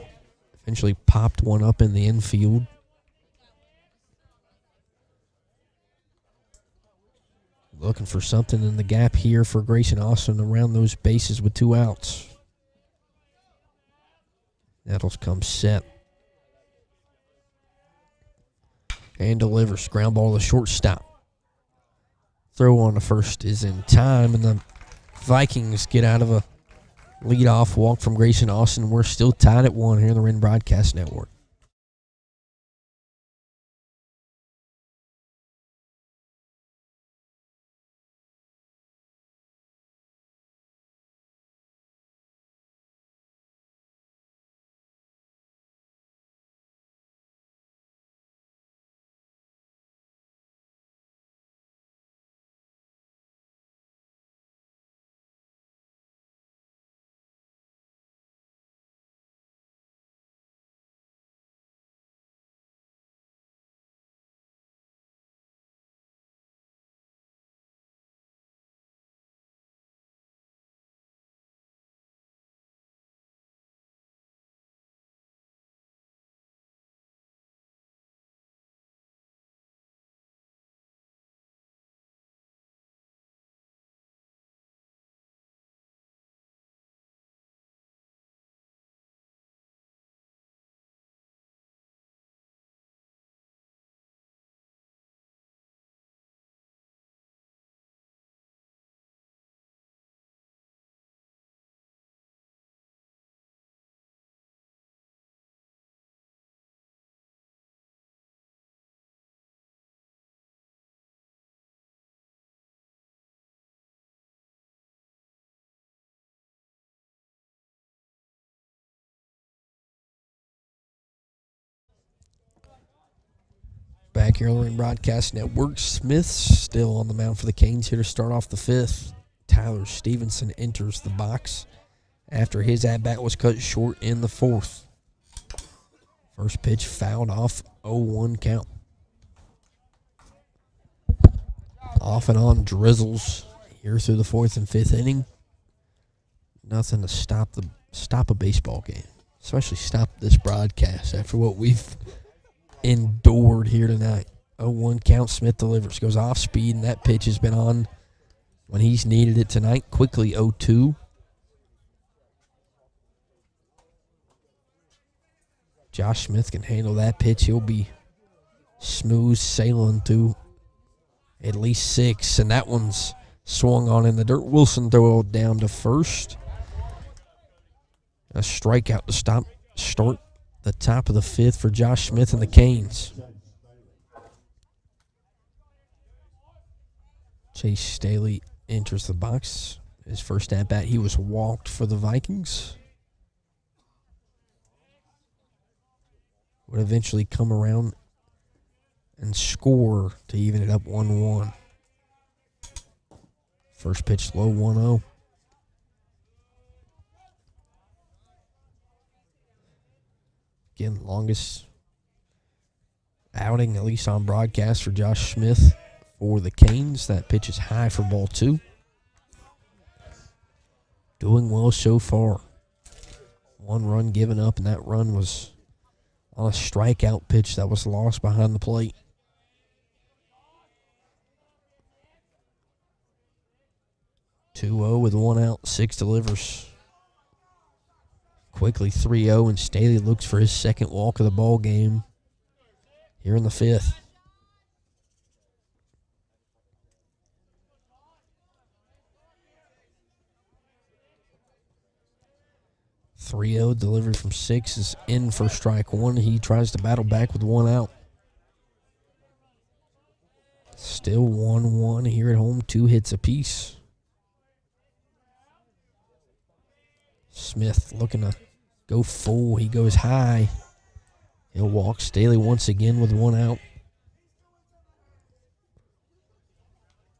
Eventually popped one up in the infield. Looking for something in the gap here for Grayson Austin around those bases with 2 outs. Nettles comes set. And delivers. Ground ball to shortstop. Throw on the first is in time, and the Vikings get out of a leadoff walk from Grayson Austin. We're still tied at 1 here in the Wren Broadcast Network. Back here on the Wren Broadcast Network, Smith's still on the mound for the Canes here to start off the 5th. Tyler Stevenson enters the box after his at-bat was cut short in the 4th. First pitch fouled off, 0-1 count. Off and on drizzles here through the 4th and 5th inning. Nothing to stop a baseball game, especially stop this broadcast after what we've endured here tonight. 0-1 count. Smith delivers. Goes off speed, and that pitch has been on when he's needed it tonight. Quickly 0-2. Josh Smith can handle that pitch. He'll be smooth sailing through at least 6, and that one's swung on in the dirt. Wilson throw down to first. A strikeout to start the top of the 5th for Josh Smith and the Canes. Chase Staley enters the box. His first at-bat, he was walked for the Vikings. Would eventually come around and score to even it up 1-1. First pitch low, 1-0. Again, longest outing, at least on broadcast, for Josh Smith for the Canes. That pitch is high for ball 2. Doing well so far. 1 run given up, and that run was on a strikeout pitch that was lost behind the plate. Two-0 with 1 out, 6 delivers. Quickly 3-0, and Staley looks for his second walk of the ball game here in the fifth. Delivered from 6 is in for strike one. He tries to battle back with one out. Still 1-1 here at home, 2 hits apiece. Smith looking to go full. He goes high. He'll walk Staley once again with one out.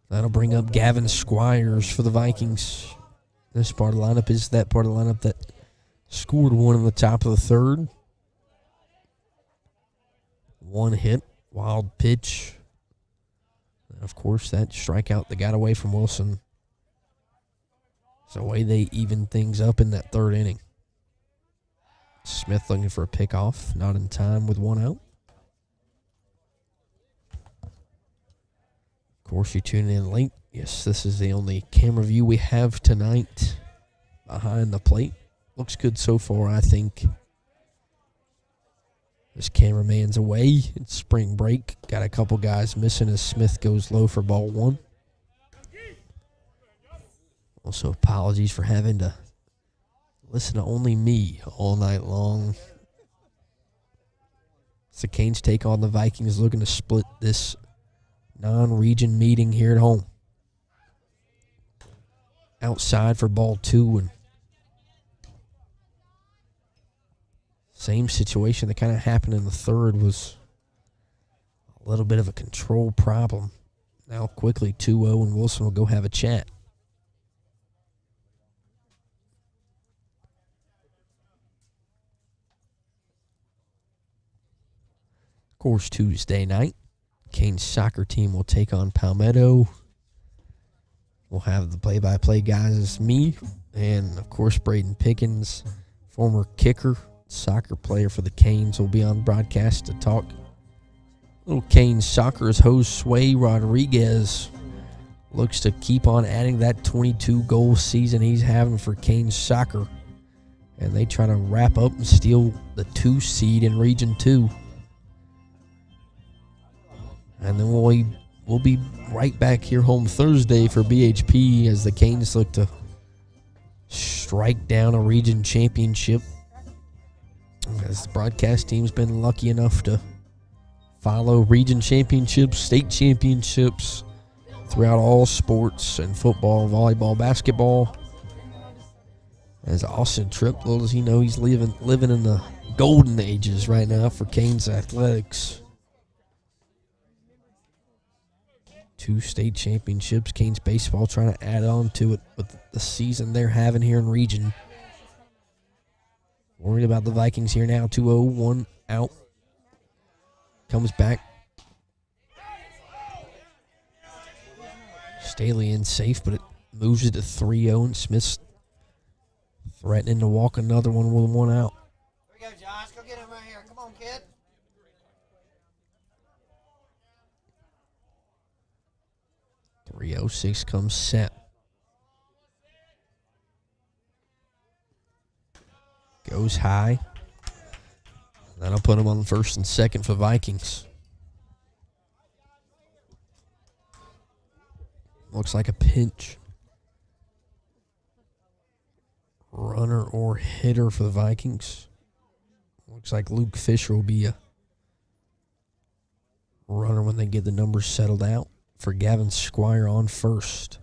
That'll bring up Gavin Squires for the Vikings. This part of the lineup is that part of the lineup that scored one in the top of the third. One hit, wild pitch. And of course, that strikeout that got away from Wilson. It's the way they even things up in that third inning. Smith looking for a pickoff, not in time with one out. Of course, you're tuning in late. Yes, this is the only camera view we have tonight behind the plate. Looks good so far, I think. This cameraman's away. It's spring break. Got a couple guys missing as Smith goes low for ball one. Also, apologies for having to listen to only me all night long. It's the Canes take on the Vikings, looking to split this non-region meeting here at home. Outside for ball two, and same situation that kind of happened in the third was a little bit of a control problem. Now quickly 2-0, and Wilson will go have a chat. Of course, Tuesday night, Canes soccer team will take on Palmetto. We'll have the play-by-play guys as me, and of course Braden Pickens, former kicker, soccer player for the Canes, will be on broadcast to talk little Canes soccer as host Sway Rodriguez looks to keep on adding that 22-goal season he's having for Canes soccer, and they try to wrap up and steal the 2 seed in Region 2. And then we'll be right back here home Thursday for BHP as the Canes look to strike down a region championship. As the broadcast team's been lucky enough to follow region championships, state championships throughout all sports and football, volleyball, basketball. As Austin Tripp, little does he know, he's living in the golden ages right now for Canes athletics. 2 state championships. Canes baseball trying to add on to it with the season they're having here in region. Worried about the Vikings here now. 2-0, 1 out. Comes back. Staley in safe, but it moves it to 3-0, and Smith's threatening to walk another one with 1 out. Here we go, Josh. Go get him right here. Come on, kid. 3-0-6 comes set. Goes high. That'll put him on first and second for Vikings. Looks like a pinch. Runner or hitter for the Vikings. Looks like Luke Fisher will be a runner when they get the numbers settled out. For Gavin Squire on first.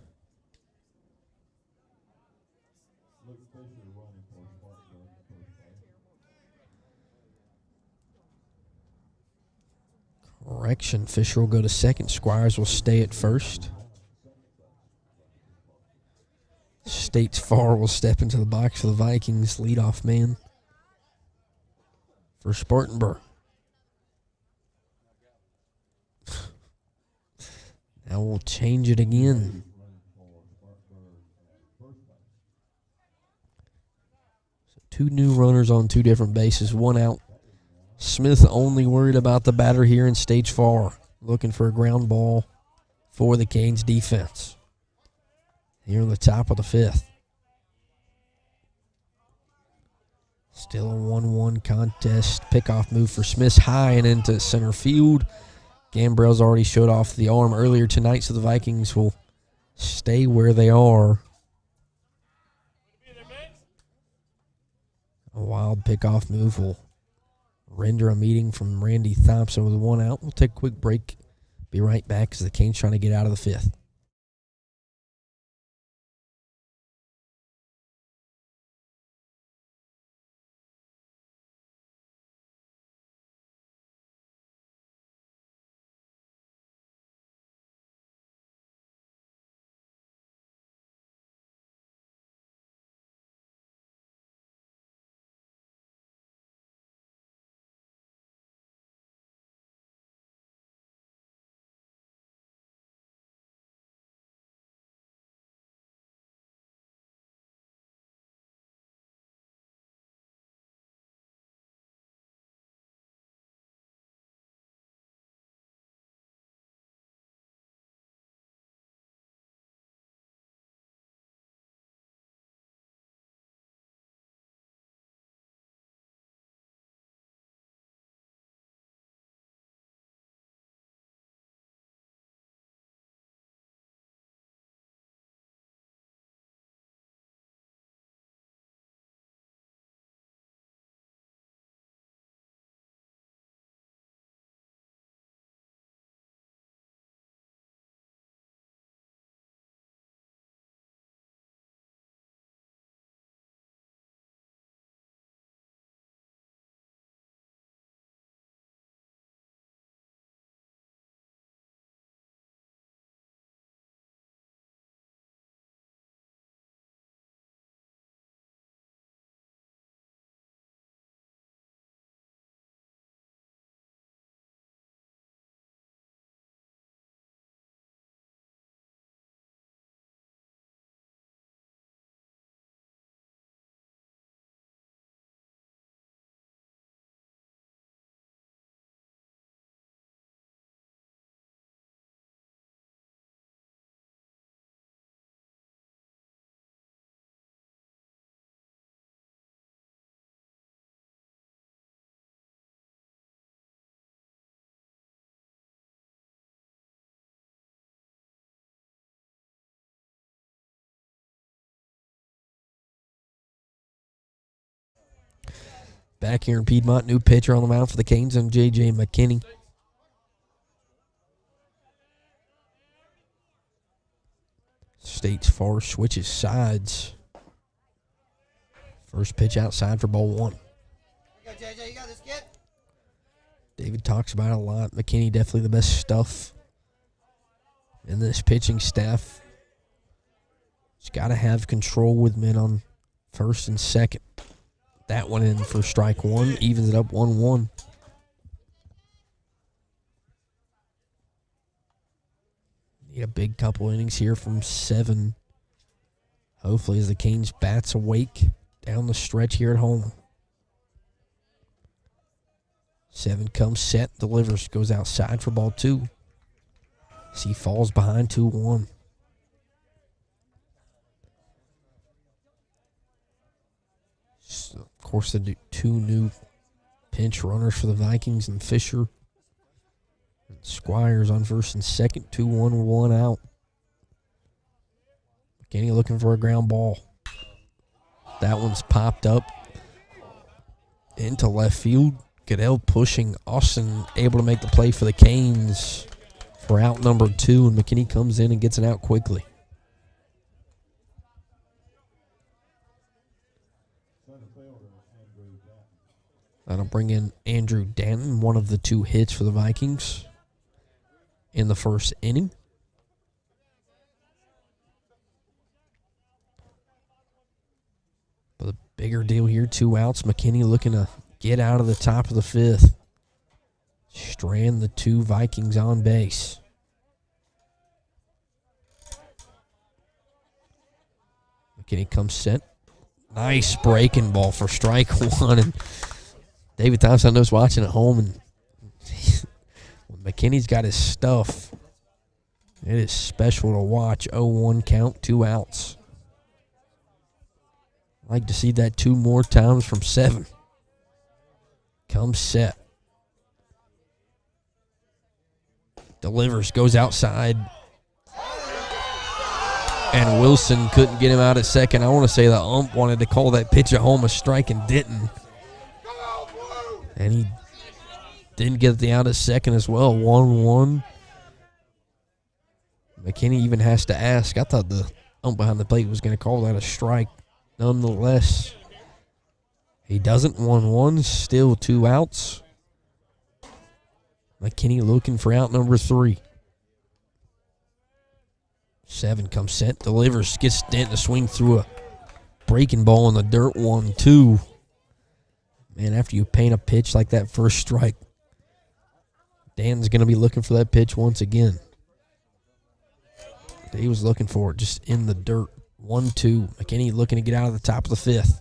Correction, Fisher will go to second. Squires will stay at first. States Farr will step into the box for the Vikings. Leadoff man for Spartanburg. Now we'll change it again. So 2 new runners on 2 different bases, 1 out. Smith only worried about the batter here in stage 4, looking for a ground ball for the Canes defense. Here in the top of the 5th. Still a 1-1 contest. Pickoff move for Smith, high and into center field. Gambrell's already showed off the arm earlier tonight, so the Vikings will stay where they are. A wild pickoff move will render a meeting from Randy Thompson with 1 out. We'll take a quick break. Be right back as the Canes trying to get out of the 5th. Back here in Piedmont, new pitcher on the mound for the Canes and J.J. McKinney. States Far switches sides. First pitch outside for ball 1. You go, JJ. You got this, kid? David talks about it a lot. McKinney definitely the best stuff in this pitching staff. He's got to have control with men on first and second. That one in for strike 1, evens it up 1-1. Need a big couple innings here from 7. Hopefully as the Canes bats awake down the stretch here at home. 7 comes set, delivers, goes outside for ball 2. He falls behind 2-1. Of course, the 2 new pinch runners for the Vikings, and Fisher and Squires on first and second. 2-1, 1 out. McKinney looking for a ground ball. That one's popped up into left field. Goodell pushing. Austin able to make the play for the Canes for out number 2, and McKinney comes in and gets it out quickly. That'll bring in Andrew Danton, one of the 2 hits for the Vikings in the first inning. But the bigger deal here, 2 outs. McKinney looking to get out of the top of the 5th. Strand the 2 Vikings on base. McKinney comes set. Nice breaking ball for strike 1. And David Thompson, I know, is watching at home, and when McKinney's got his stuff, it is special to watch. 0-1 count, 2 outs. I'd like to see that 2 more times from 7. Comes set. Delivers, goes outside. And Wilson couldn't get him out at second. I want to say the ump wanted to call that pitch at home a strike and didn't. And he didn't get the out at second as well. 1-1. McKinney even has to ask. I thought the ump behind the plate was going to call that a strike. Nonetheless, he doesn't. 1-1, still 2 outs. McKinney looking for out number 3. 7 comes set, delivers, gets Dent to swing through a breaking ball in the dirt. 1-2. Man, after you paint a pitch like that first strike, Dan's going to be looking for that pitch once again. He was looking for it just in the dirt. 1-2. McKinney looking to get out of the top of the 5th.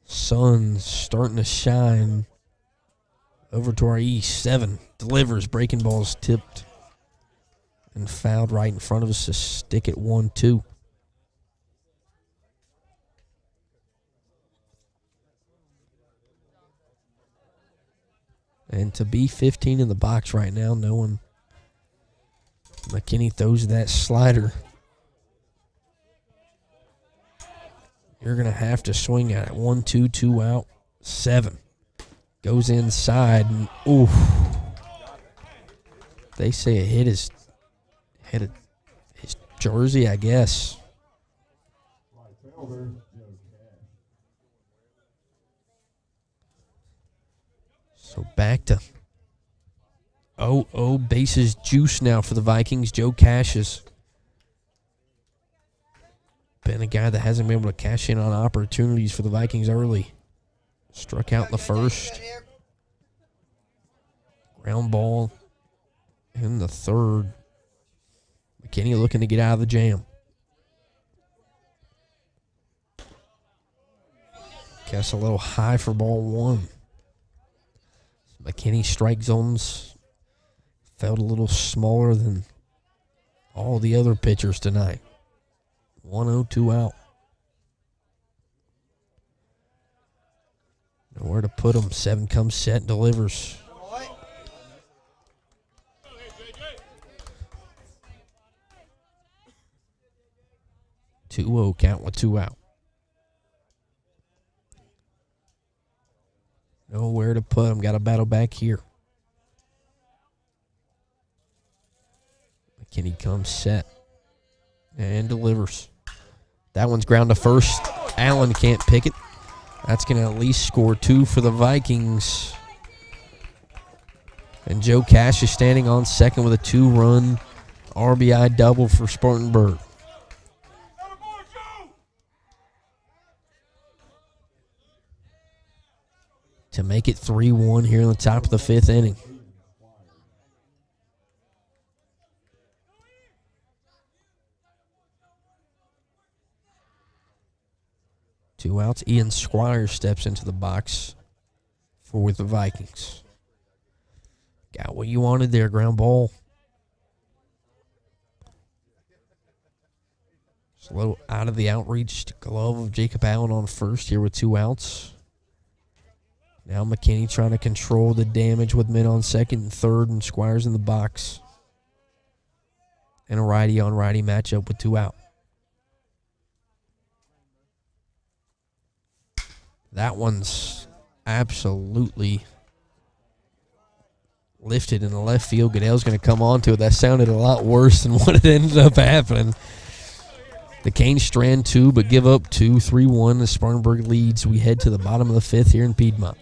Sun's starting to shine over to our east. 7 delivers. Breaking ball's tipped and fouled right in front of us to stick at 1-2. And to be 15 in the box right now, knowing McKinney throws that slider, you're going to have to swing at it. 1-2, 2 out. 7 goes inside. And, oof. They say it hit his jersey, I guess. So back to 0-0 bases juice now for the Vikings. Joe Cash has been a guy that hasn't been able to cash in on opportunities for the Vikings early. Struck out in the first. Ground ball in the third. McKinney looking to get out of the jam. Guess a little high for ball 1. McKinney strike zones felt a little smaller than all the other pitchers tonight. 1-0, 2 out. Nowhere to put him. 7 comes set and delivers. 2-0 count with 2 out. Nowhere to put him. Got to battle back here. McKinney comes set and delivers. That one's ground to first. Allen can't pick it. That's going to at least score 2 for the Vikings. And Joe Cash is standing on second with a 2-run RBI double for Spartanburg. To make it 3-1 here in the top of the 5th inning. Two outs. Ian Squires steps into the box for the Vikings. Got what you wanted there, ground ball. Just a little out of the outreach glove of Jacob Allen on first here with 2 outs. Now McKinney trying to control the damage with men on second and third, and Squires in the box. And a righty-on-righty matchup with 2 out. That one's absolutely lifted in the left field. Goodell's going to come on to it. That sounded a lot worse than what it ended up happening. The Canes strand 2, but give up 2. 3-1. The Spartanburg leads. We head to the bottom of the 5th here in Piedmont.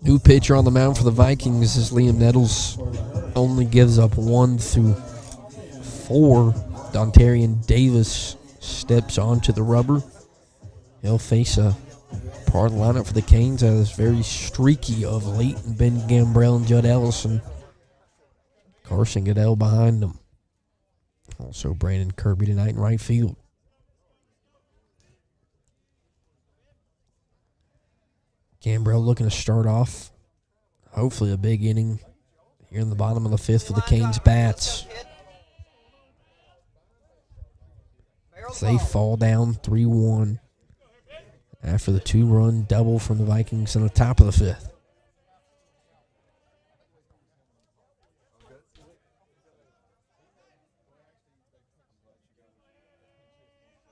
New pitcher on the mound for the Vikings is Liam Nettles. Only gives up 1 through 4. Dontarian Davis steps onto the rubber. He'll face a part of the lineup for the Canes that is very streaky of late. And Ben Gambrell and Judd Ellison. Carson Goodell behind them. Also Brandon Kirby tonight in right field. Gambrell looking to start off, hopefully a big inning here in the bottom of the 5th for the Canes bats. As they fall down 3-1 after the 2-run double from the Vikings in the top of the 5th.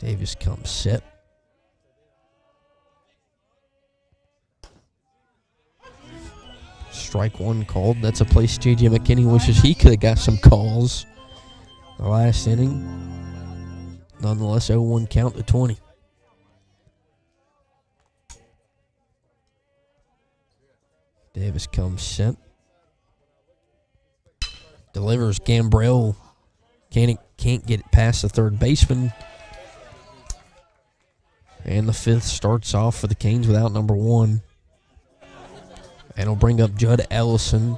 Davis comes set. Strike 1 called. That's a place J.J. McKinney wishes he could have got some calls the last inning. Nonetheless, 0-1 count to 20. Davis comes set. Delivers. Gambrell can't get it past the third baseman. And the 5th starts off for the Canes without number 1. And it'll bring up Judd Ellison,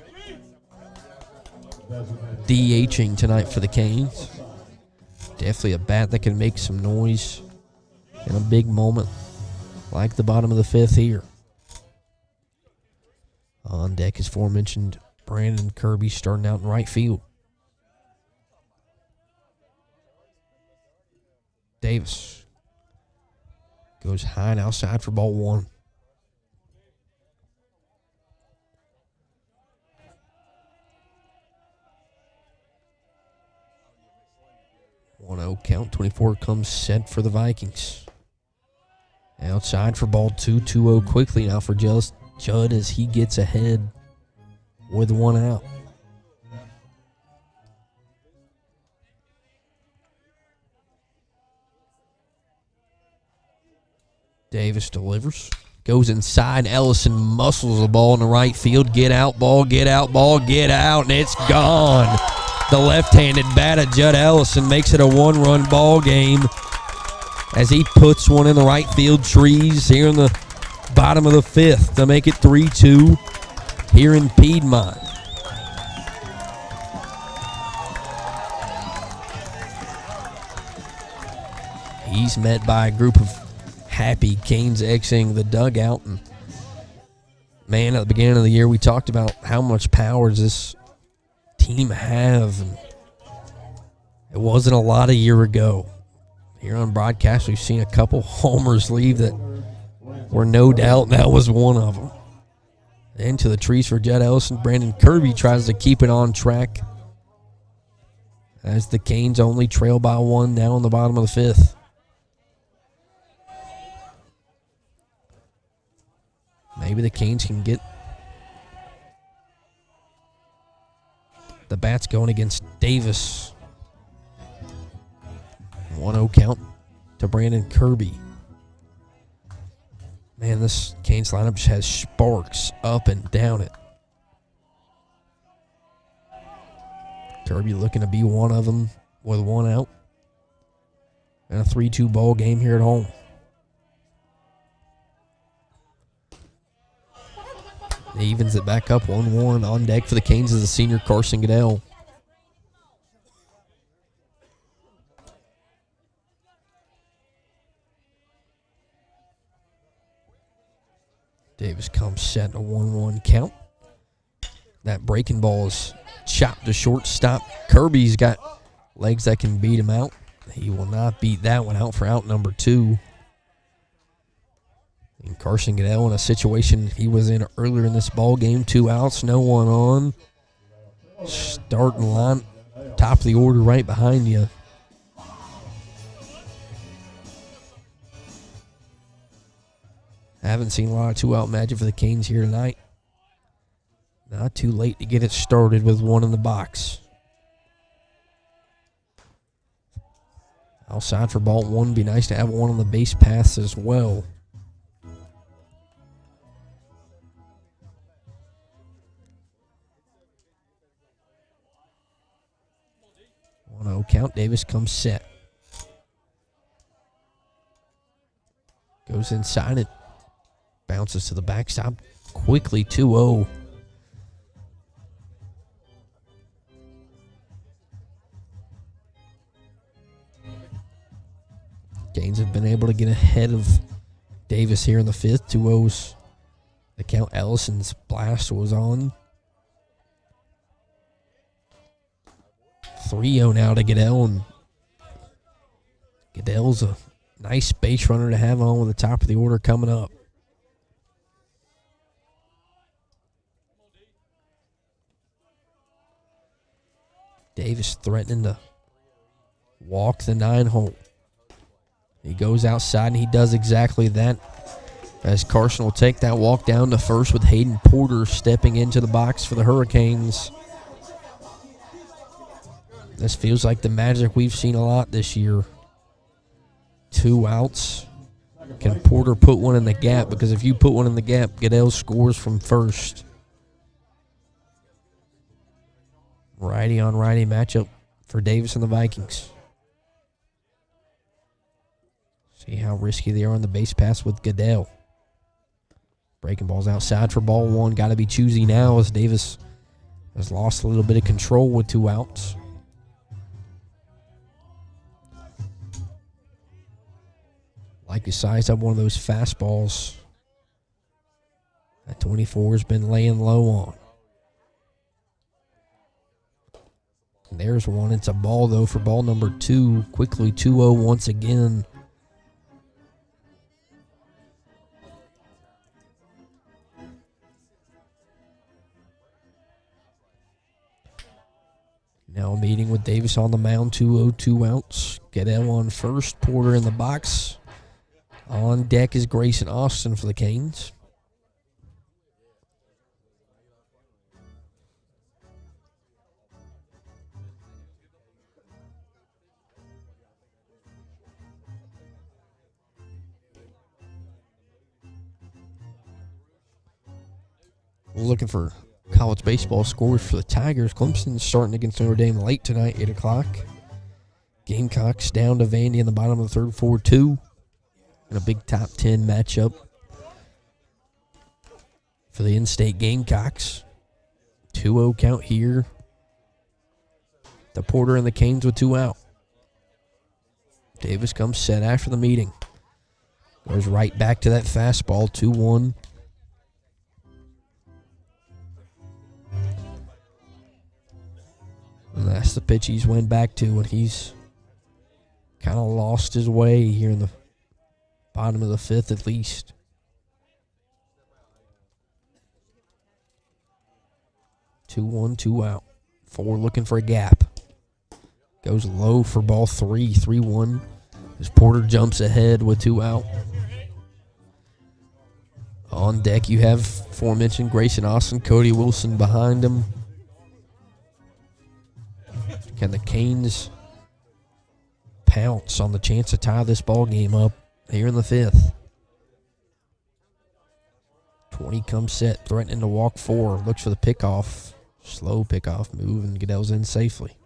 DHing tonight for the Canes. Definitely a bat that can make some noise in a big moment like the bottom of the 5th here. On deck is aforementioned Brandon Kirby starting out in right field. Davis goes high and outside for ball 1. 1-0 count. 24 comes set for the Vikings. Outside for ball 2. 2-0 quickly now for Judd as he gets ahead with 1 out. Davis delivers. Goes inside. Ellison muscles the ball in the right field. Get out, ball, get out, ball, get out, and it's gone. The left-handed bat of Judd Ellison makes it a 1-run ball game as he puts one in the right field trees here in the bottom of the 5th to make it 3-2 here in Piedmont. He's met by a group of happy Canes exiting the dugout. And man, at the beginning of the year, we talked about how much power does this team have. And it wasn't a lot a year ago. Here on broadcast, we've seen a couple homers leave that were no doubt, and that was one of them. Into the trees for Judd Ellison. Brandon Kirby tries to keep it on track as the Canes only trail by 1 now on the bottom of the 5th. Maybe the Canes can get the bats going against Davis. 1-0 count to Brandon Kirby. Man, this Canes lineup just has sparks up and down it. Kirby looking to be one of them with 1 out. And a 3-2 ball game here at home. He evens it back up 1-1. On deck for the Canes is the senior Carson Goodell. Davis comes set in a 1-1 count. That breaking ball is chopped to shortstop. Kirby's got legs that can beat him out. He will not beat that one out for out number 2. And Carson Goodell in a situation he was in earlier in this ball game. 2 outs, no one on. Starting line, top of the order right behind you. Haven't seen a lot of 2-out magic for the Canes here tonight. Not too late to get it started with 1 in the box. Outside for ball 1. Be nice to have 1 on the base paths as well. 1-0 count. Davis comes set. Goes inside it. Bounces to the backstop. Quickly 2-0. Canes have been able to get ahead of Davis here in the fifth. 2-0's the count. Ellison's blast was on. 3-0 now to Goodell, and Goodell's a nice base runner to have on with the top of the order coming up. Davis threatening to walk the 9-hole. He goes outside, and he does exactly that. As Carson will take that walk down to first with Hayden Porter stepping into the box for the Hurricanes. This feels like the magic we've seen a lot this year. 2 outs. Can Porter put one in the gap? Because if you put one in the gap, Goodell scores from first. Righty on righty matchup for Davis and the Vikings. See how risky they are on the base pass with Goodell. Breaking balls outside for ball 1. Got to be choosy now as Davis has lost a little bit of control with 2 outs. Like to size up one of those fastballs that 24 has been laying low on. And there's one. It's a ball, though, for ball number 2. Quickly 2-0 once again. Now a meeting with Davis on the mound. 2-0, 2 outs. Goodell on first. Porter in the box. On deck is Grayson Austin for the Canes. We're looking for college baseball scores for the Tigers. Clemson's starting against Notre Dame late tonight, 8 o'clock. Gamecocks down to Vandy in the bottom of the third, 4-2. And a big top 10 matchup for the in-state Gamecocks. 2-0 count here. The Porter and the Canes with 2 out. Davis comes set after the meeting. Goes right back to that fastball, 2-1. And that's the pitch he's went back to, and he's kind of lost his way here in the bottom of the fifth at least. Two one, 2 out. 4 looking for a gap. Goes low for ball 3, 3-1. As Porter jumps ahead with 2 out. On deck you have aforementioned Grayson Austin, Cody Wilson behind him. Can the Canes pounce on the chance to tie this ball game up here in the fifth? 20 comes set, threatening to walk 4. Looks for the pickoff. Slow pickoff move, and Goodell's in safely.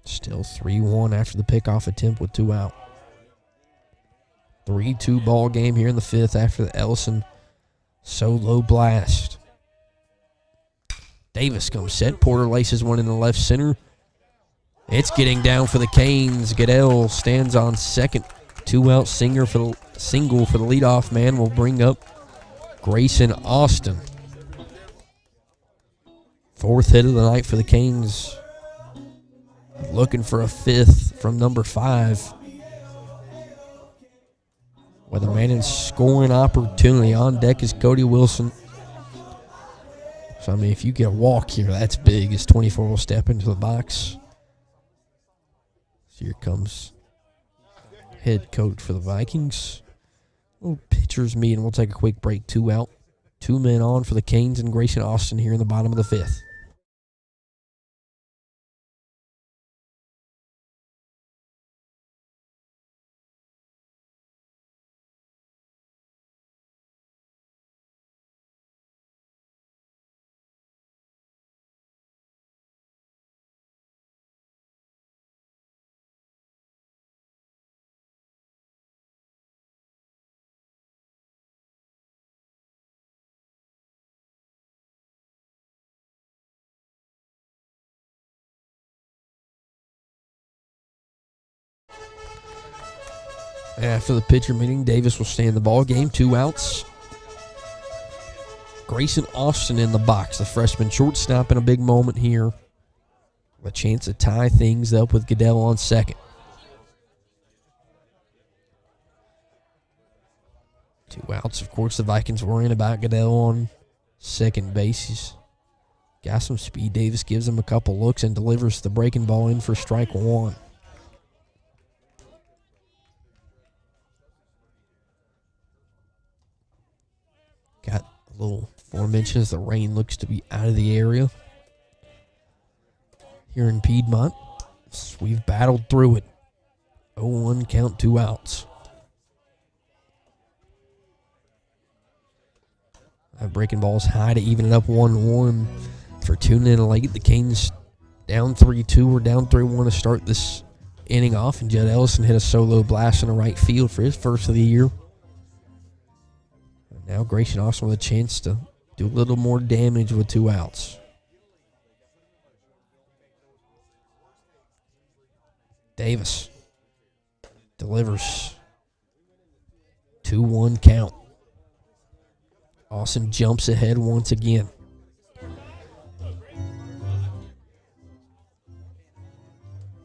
Still 3-1 after the pickoff attempt with 2 out. 3-2 ball game here in the fifth after the Ellison solo blast. Davis comes set. Porter laces one in the left center. It's getting down for the Canes. Goodell stands on second. 2 out single for the leadoff man will bring up Grayson Austin. 4th hit of the night for the Canes. Looking for a 5th from number 5. With a man in scoring opportunity. On deck is Cody Wilson. So, I mean, if you get a walk here, that's big. As 24 will step into the box. So here comes head coach for the Vikings. Little pitchers meeting. We'll take a quick break. 2 out. 2 men on for the Canes and Grayson Austin here in the bottom of the 5th. After the pitcher meeting, Davis will stay in the ball game. 2 outs. Grayson Austin in the box, the freshman shortstop, in a big moment here. A chance to tie things up with Goodell on second. 2 outs. Of course, the Vikings worrying about Goodell on second base. He's got some speed. Davis gives him a couple looks and delivers the breaking ball in for strike 1. Got a little 4 inches. The rain looks to be out of the area here in Piedmont. We've battled through it. 0-1 count, 2 outs. Breaking ball's high to even it up 1-1. For tuning in late, the Canes down 3-2 or down 3-1 to start this inning off, and Judd Ellison hit a solo blast in the right field for his first of the year. And now Grayson Austin with a chance to do a little more damage with 2 outs. Davis delivers. 2-1 count. Austin jumps ahead once again.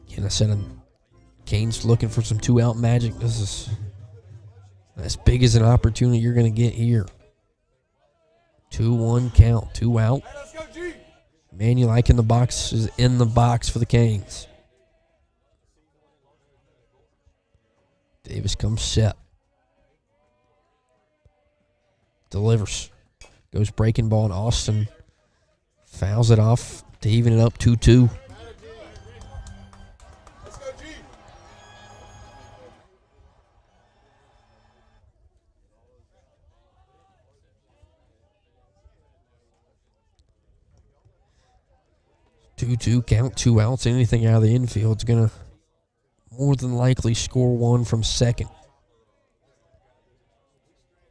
Again, I said Canes looking for some 2-out magic. This is as big as an opportunity you're going to get here. 2-1 count, 2 out. Manulik in the box is in the box for the Canes. Davis comes set. Delivers. Goes breaking ball, and Austin fouls it off to even it up 2-2. Count, 2 outs. Anything out of the infield is going to more than likely score 1 from second.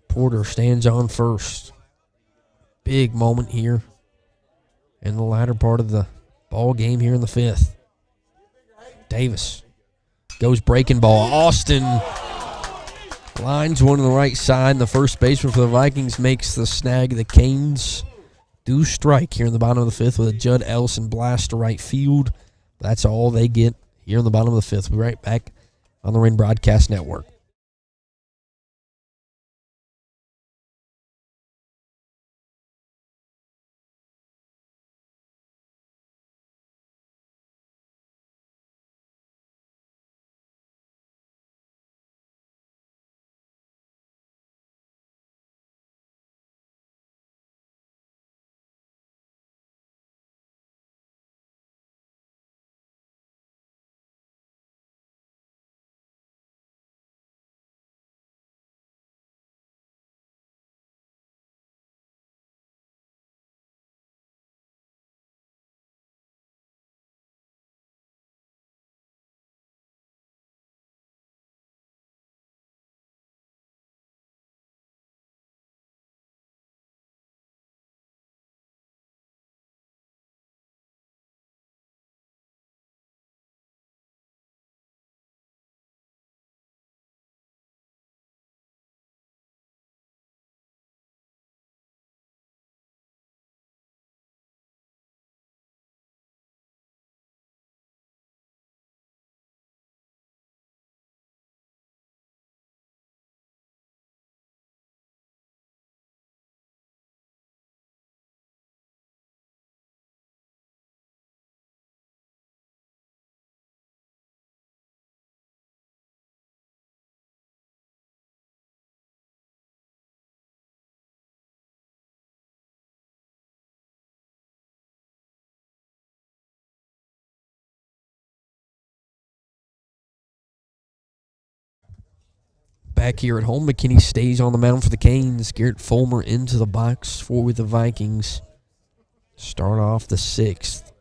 Porter stands on first. Big moment here in the latter part of the ball game here in the 5th. Davis goes breaking ball. Austin lines one to the right side, and the first baseman for the Vikings makes the snag. The Canes do strike here in the bottom of the 5th with a Judd Ellison blast to right field. That's all they get here in the bottom of the 5th. We'll be right back on the Wren Broadcast Network. Back here at home, McKinney stays on the mound for the Canes. Garrett Fulmer into the box for the Vikings. Start off the 6th.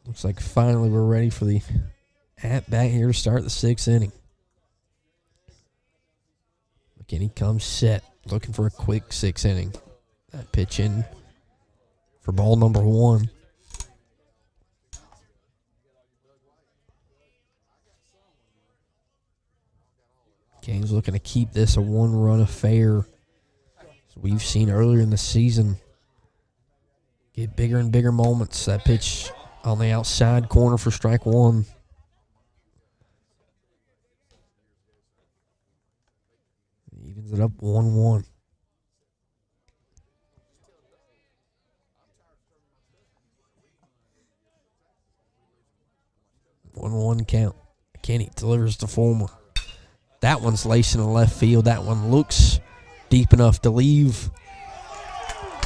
Looks like finally we're ready for the at-bat here to start the 6th inning. McKinney comes set, looking for a quick 6th inning. That pitch in for ball number 1. McKinney's looking to keep this a 1-run affair. As we've seen earlier in the season, get bigger and bigger moments. That pitch on the outside corner for strike 1. Evens it up 1-1. 1-1 count. McKinney delivers to Fulmer. That one's lacing in left field. That one looks deep enough to leave.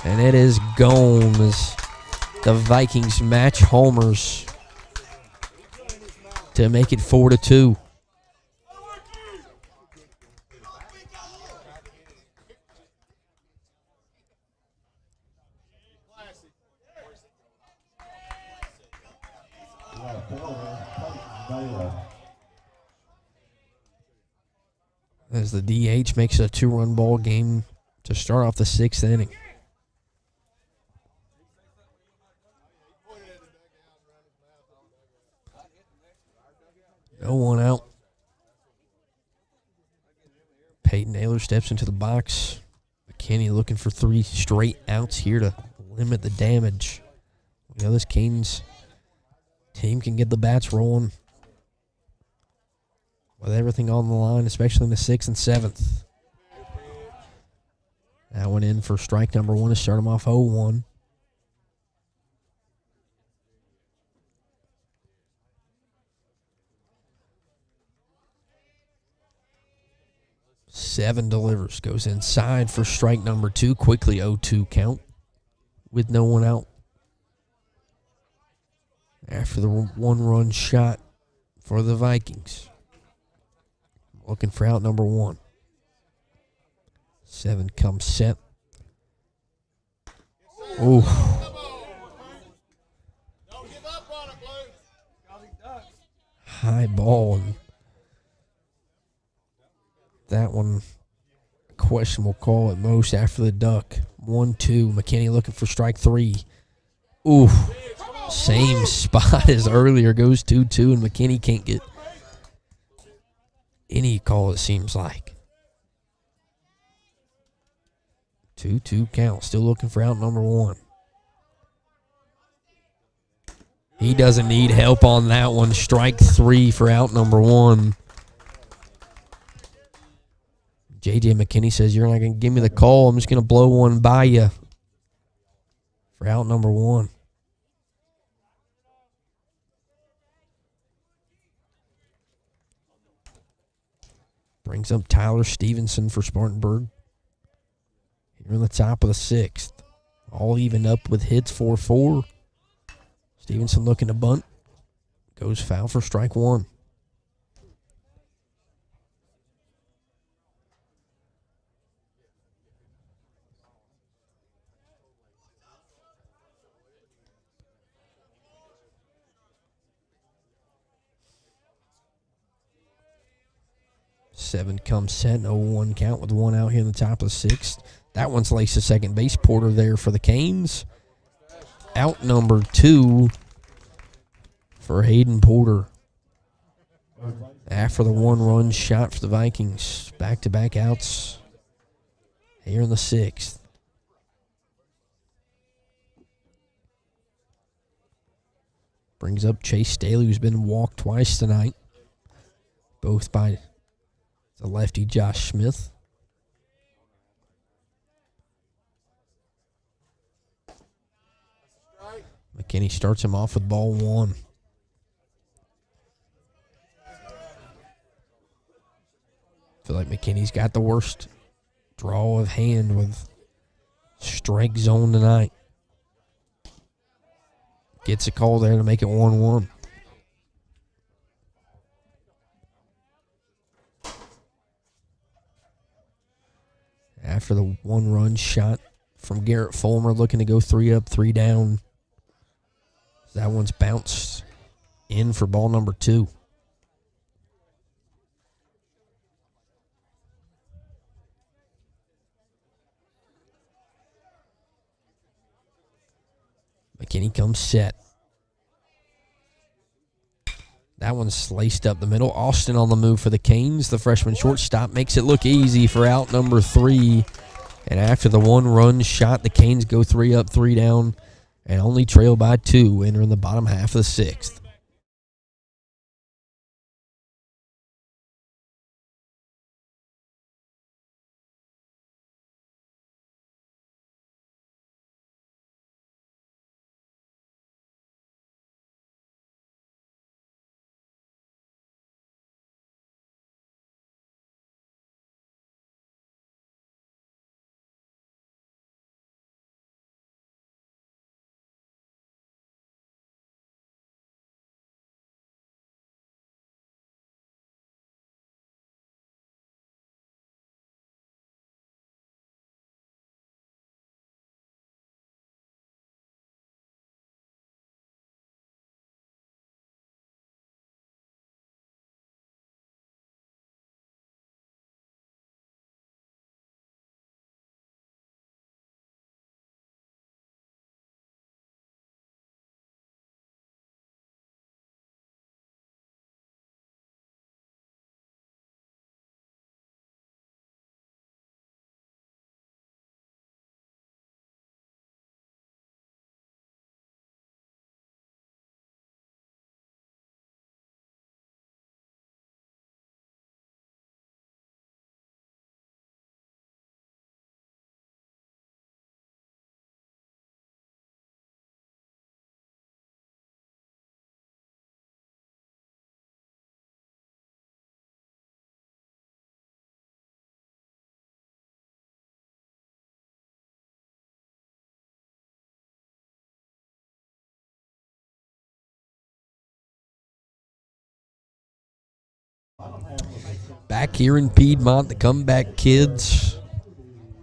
And it is gone as the Vikings match homers to make it 4-2. As the DH makes it a 2-run ball game to start off the 6th inning. No one out. Peyton Naylor steps into the box. McKinney looking for 3 straight outs here to limit the damage. We know this Canes team can get the bats rolling with everything on the line, especially in the 6th and 7th. That went in for strike number 1 to start him off 0-1. Seven delivers, goes inside for strike number 2. Quickly 0-2 count with no one out. After the 1-run shot for the Vikings. Looking for out number 1. 7 comes set. Ooh. High ball. And that one, questionable call at most after the duck. 1-2. McKinney looking for strike 3. Ooh. Same spot as earlier. Goes 2-2, and McKinney can't get any call, it seems like. 2-2 count. Still looking for out number 1. He doesn't need help on that one. Strike 3 for out number 1. J.J. McKinney says, you're not going to give me the call. I'm just going to blow one by you for out number 1. Brings up Tyler Stevenson for Spartanburg. Here in the top of the 6th. All evened up with hits 4-4. Stevenson looking to bunt. Goes foul for strike 1. Seven comes set, 0-1 count with 1 out here in the top of the 6th. That one's laced to second base. Porter there for the Canes. Out number 2 for Hayden Porter. After the 1-run shot for the Vikings. Back-to-back outs here in the 6th. Brings up Chase Staley, who's been walked twice tonight. Both by the lefty Josh Smith. McKinney starts him off with ball 1. Feel like McKinney's got the worst draw of hand with strike zone tonight. Gets a call there to make it 1-1. After the 1-run shot from Garrett Fulmer, looking to go 3 up, 3 down. That one's bounced in for ball number 2. Kenny comes set. That one's sliced up the middle. Austin on the move for the Canes. The freshman shortstop makes it look easy for out number 3. And after the 1-run shot, the Canes go 3 up, 3 down, and only trail by 2, entering the bottom half of the 6th. Back here in Piedmont, the comeback kids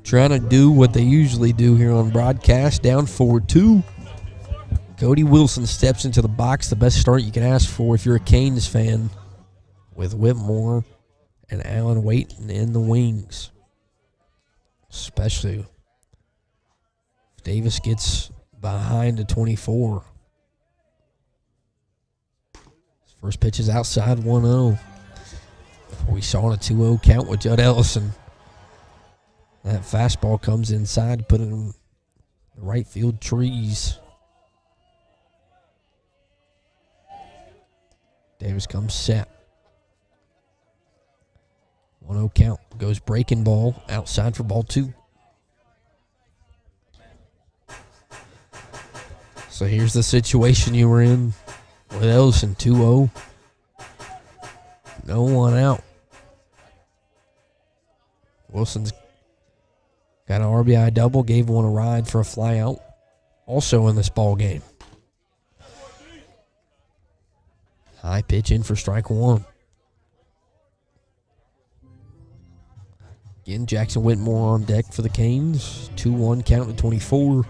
trying to do what they usually do here on broadcast, down 4-2. Cody Wilson steps into the box, the best start you can ask for if you're a Canes fan, with Whitmore and Allen waiting in the wings. Especially if Davis gets behind the 24. His first pitch is outside 1-0. We saw a 2-0 count with Judd Ellison. That fastball comes inside, put it in the right field trees. Davis comes set. 1-0 count. Goes breaking ball outside for ball 2. So here's the situation you were in with Ellison, 2-0. No one out. Wilson's got an RBI double, gave one a ride for a fly out. Also in this ball game. High pitch in for strike 1. Again, Jackson Whitmore on deck for the Canes. 2-1 count to 24.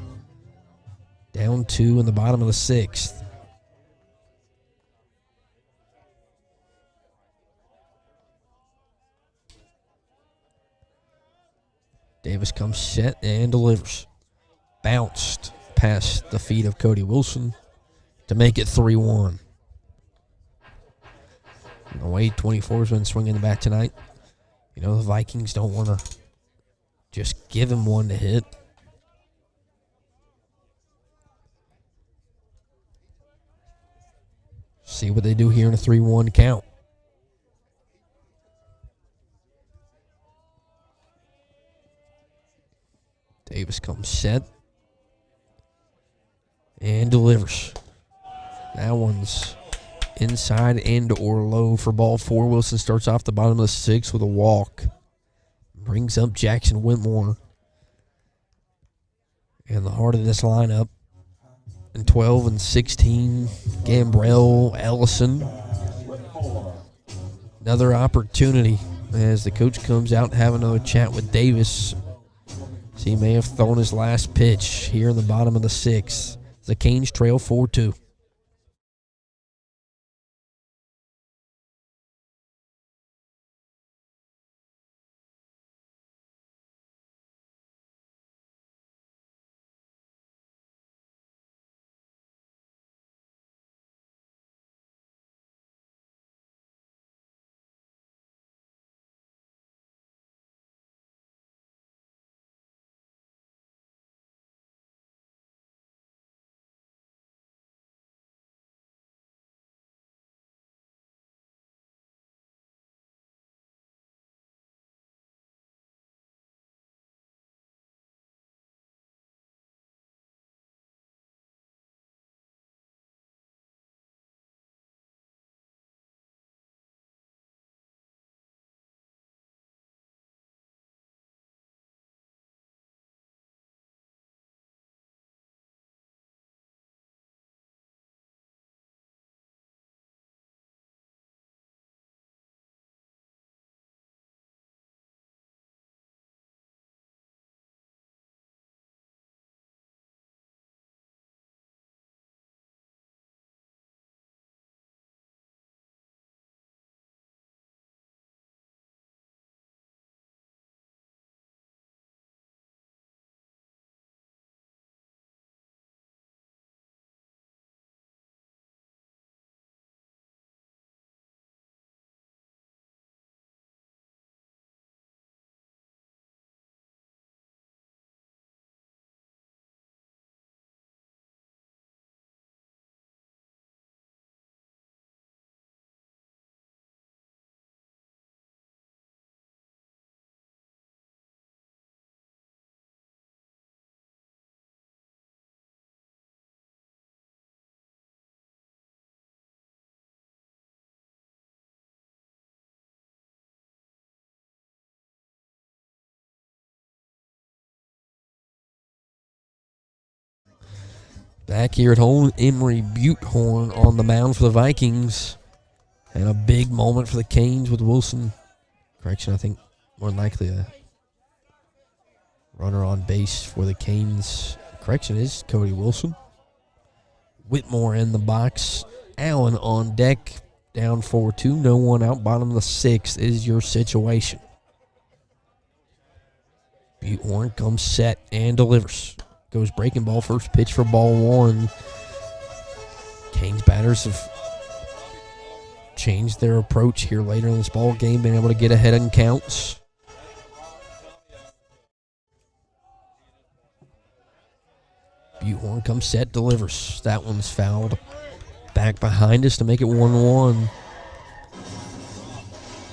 Down 2 in the bottom of the 6th. Davis comes set and delivers. Bounced past the feet of Cody Wilson to make it 3-1. The way 24's been swinging the bat tonight, you know, the Vikings don't want to just give him one to hit. See what they do here in a 3-1 count. Davis comes set and delivers. That one's inside and or low for ball 4. Wilson starts off the bottom of the 6th with a walk. Brings up Jackson Whitmore. And the heart of this lineup in 12 and 16, Gambrell, Ellison. Another opportunity as the coach comes out and have another chat with Davis. So he may have thrown his last pitch here in the bottom of the 6th. The Canes trail 4-2. Back here at home, Emery Butehorn on the mound for the Vikings. And a big moment for the Canes with Wilson. Correction, I think more than likely a runner on base for the Canes. Correction is Cody Wilson. Whitmore in the box. Allen on deck. Down 4-2. No one out. Bottom of the sixth is your situation. Butehorn comes set and delivers. Goes breaking ball. First pitch for ball one. Canes batters have changed their approach here later in this ball game. Been able to get ahead on counts. Butehorn comes set, delivers. That one's fouled. Back behind us to make it 1-1.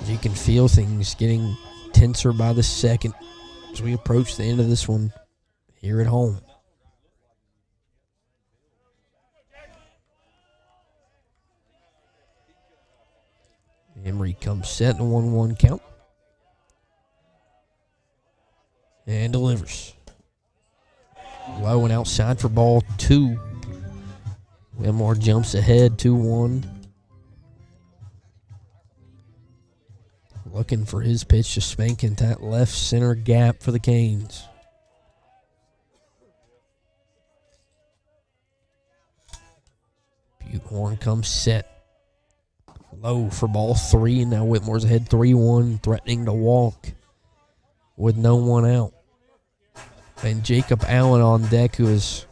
You can feel things getting tenser by the second as we approach the end of this one here at home. Emery comes set in a 1-1 count. And delivers. Low and outside for ball two. Whitmore jumps ahead 2-1. Looking for his pitch to spank into that left center gap for the Canes. Butehorn comes set. Low for ball three, and now Whitmore's ahead 3-1, threatening to walk with no one out. And Jacob Allen on deck, who is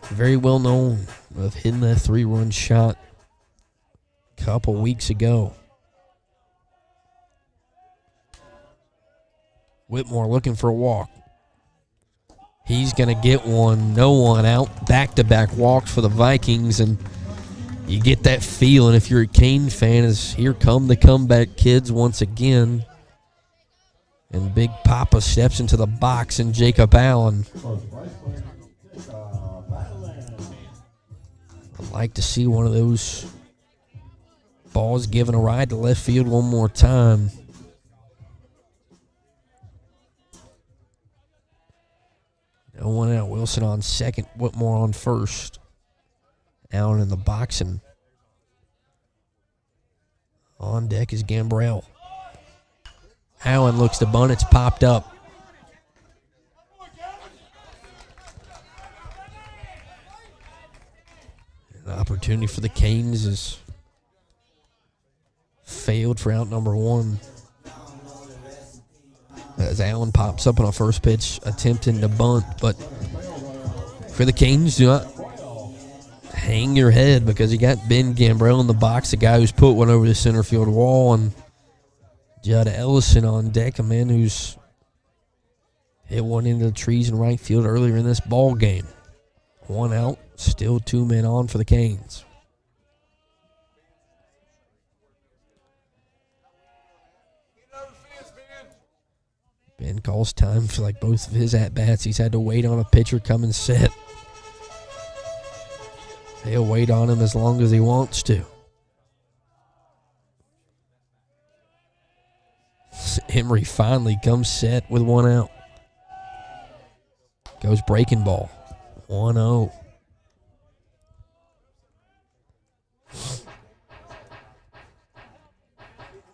very well known of hitting that 3-run shot a couple weeks ago. Whitmore looking for a walk. He's going to get one. No one out. Back-to-back walks for the Vikings, and you get that feeling if you're a Cane fan as here come the comeback kids once again. And Big Papa steps into the box, and Jacob Allen. I'd like to see one of those balls given a ride to left field one more time. No one out. Wilson on second. Whitmore on first. Allen in the box, and on deck is Gambrell. Allen looks to bunt. It's popped up. An opportunity for the Canes is failed for out number one. As Allen pops up on a first pitch, attempting to bunt, but for the Canes, do not hang your head because you got Ben Gambrell in the box, the guy who's put one over the center field wall, and Judd Ellison on deck, a man who's hit one into the trees in right field earlier in this ball game. One out, still 2 men on for the Canes. Ben calls time for like both of his at-bats. He's had to wait on a pitcher coming set. He'll wait on him as long as he wants to. Emery finally comes set with one out. Goes breaking ball. 1-0.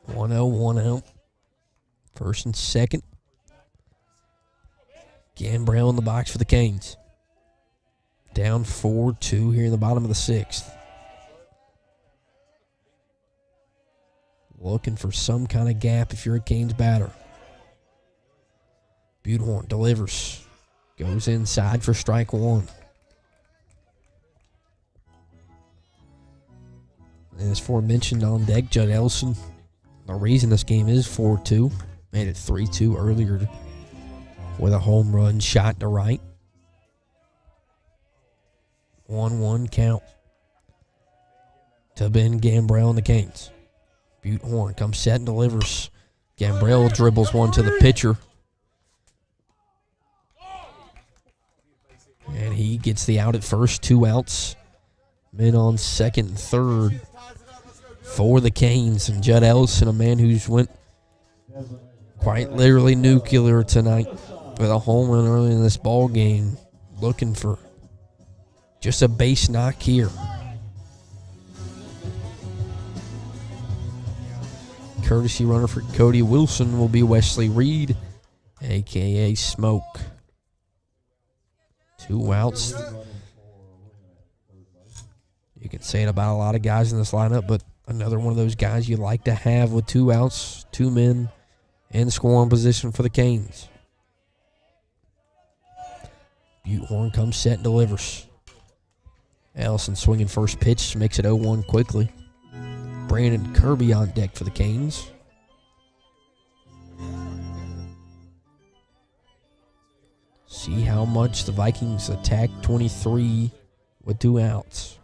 One out. First and second. Gambrell in the box for the Canes. Down 4-2 here in the bottom of the sixth. Looking for some kind of gap if you're a Canes batter. Butehorn delivers. Goes inside for strike one. And as aforementioned on deck, Judd Ellison. The reason this game is 4-2. Made it 3-2 earlier with a home run shot to right. 1-1 count to Ben Gambrell and the Canes. Butehorn comes set and delivers. Gambrell dribbles one to the pitcher. And he gets the out at first. 2 outs. Men on second and third for the Canes. And Judd Ellison, a man who's went quite literally nuclear tonight with a home run early in this ball game, looking for Just a base knock here. Courtesy runner for Cody Wilson will be Wesley Reed, a.k.a. Smoke. 2 outs. You can say it about a lot of guys in this lineup, but another one of those guys you like to have with 2 outs, 2 men in scoring position for the Canes. Buttehorn comes set and delivers. Allison swinging first pitch, makes it 0-1 quickly. Brandon Kirby on deck for the Canes. See how much the Vikings attack 23 with 2 outs.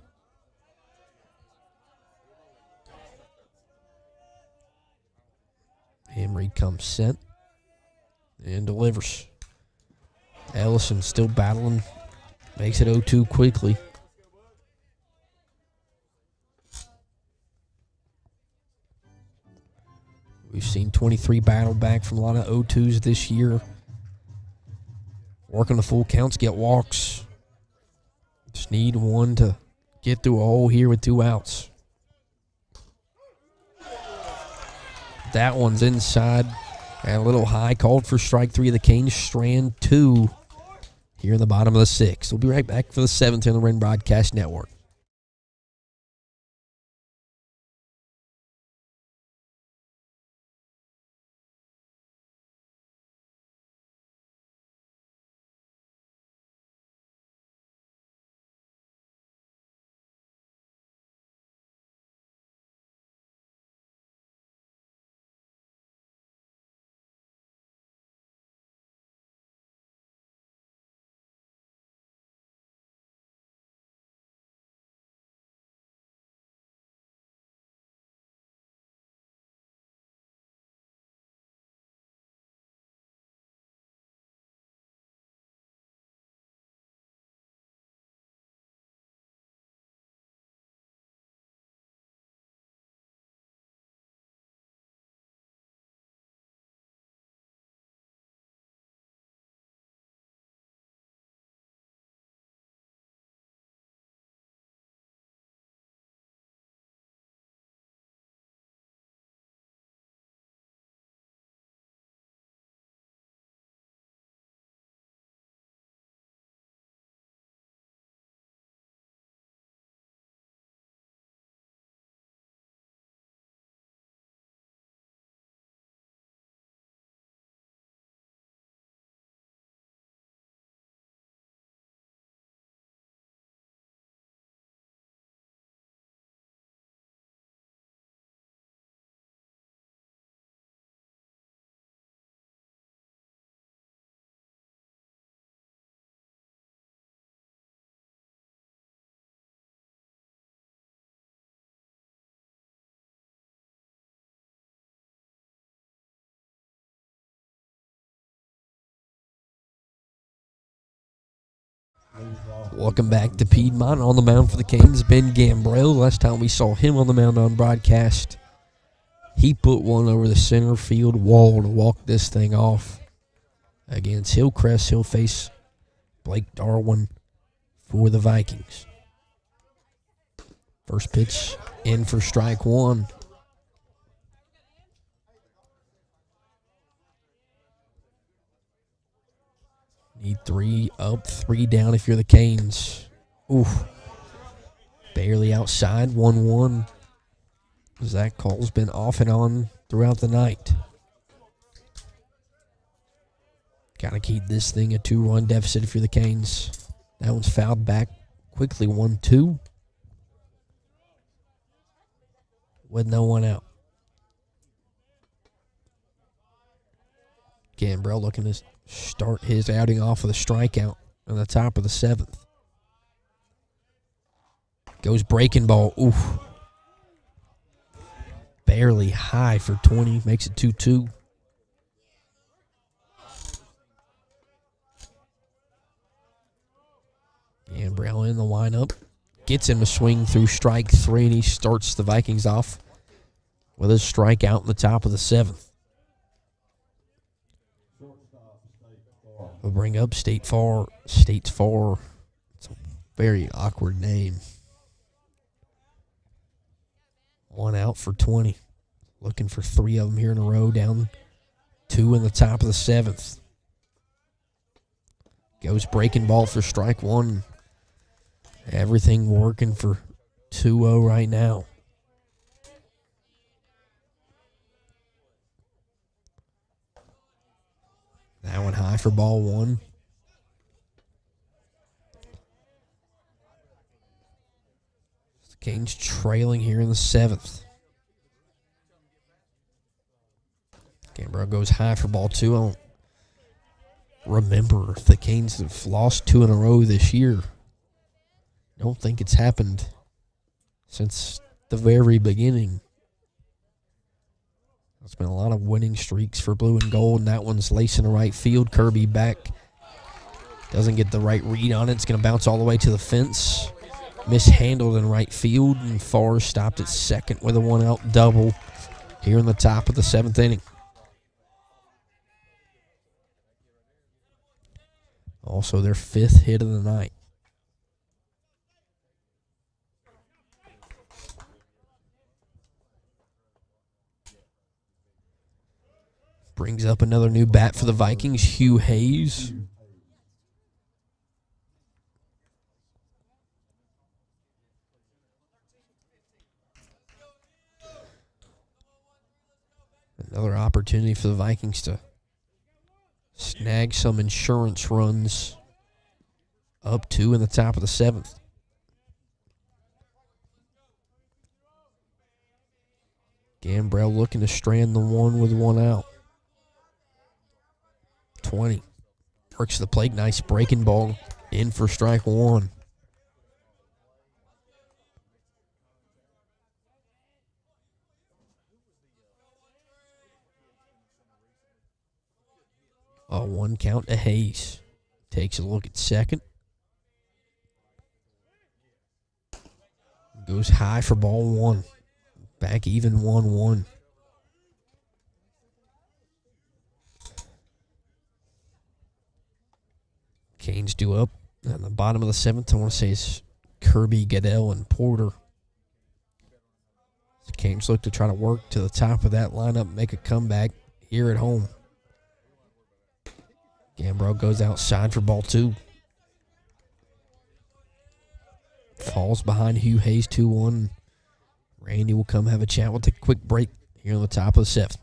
Emery comes set and delivers. Allison still battling, makes it 0-2 quickly. We've seen 23 battle back from a lot of 0-2s this year. Working the full counts, get walks. Just need one to get through a hole here with 2 outs. That one's inside. And a little high, called for strike 3 of the Canes. Strand 2 here in the bottom of the 6th. We'll be right back for the 7th on the Wren Broadcast Network. Welcome back to Piedmont. On the mound for the Canes, Ben Gambrell. Last time we saw him on the mound on broadcast, he put one over the center field wall to walk this thing off. Against Hillcrest, he'll face Blake Darwin for the Vikings. First pitch in for strike 1. Need 3 up, 3 down if you're the Canes. Oof. Barely outside, 1-1. That call's been off and on throughout the night. Got to keep this thing a 2-run deficit if you're the Canes. That one's fouled back quickly, 1-2. With no one out. Gambrell looking to start his outing off with a strikeout on the top of the 7th. Goes breaking ball. Oof. Barely high for 20. Makes it 2-2. Gambrell in the lineup. Gets him to swing through strike 3, and he starts the Vikings off with a strikeout in the top of the 7th. We'll bring up States Farm Very awkward name. 1 out for 20. Looking for 3 of them here in a row. Down 2 in the top of the 7th. Goes breaking ball for strike 1. Everything working for 2-0 right now. That one high for ball 1. The Canes trailing here in the 7th. Gambro goes high for ball 2. I don't remember if the Canes have lost 2 in a row this year. I don't think it's happened since the very beginning. There's been a lot of winning streaks for blue and gold, and that one's lacing to right field. Kirby back. Doesn't get the right read on it. It's going to bounce all the way to the fence. Mishandled in right field, and Farr stopped at second with a 1-out double here in the top of the 7th inning. Also their 5th hit of the night. Brings up another new bat for the Vikings, Hugh Hayes. Another opportunity for the Vikings to snag some insurance runs. Up 2 in the top of the 7th. Gambrell looking to strand the 1 with 1 out. 20. Works the plate. Nice breaking ball. In for strike 1. A 1 count to Hayes. Takes a look at second. Goes high for ball 1. Back even 1-1. Canes due up on the bottom of the 7th. I want to say it's Kirby, Goodell, and Porter. The Canes look to try to work to the top of that lineup, make a comeback here at home. Gambro goes outside for ball 2. Falls behind Hugh Hayes 2-1. Randy will come have a chat. We'll take a quick break here on the top of the 7th.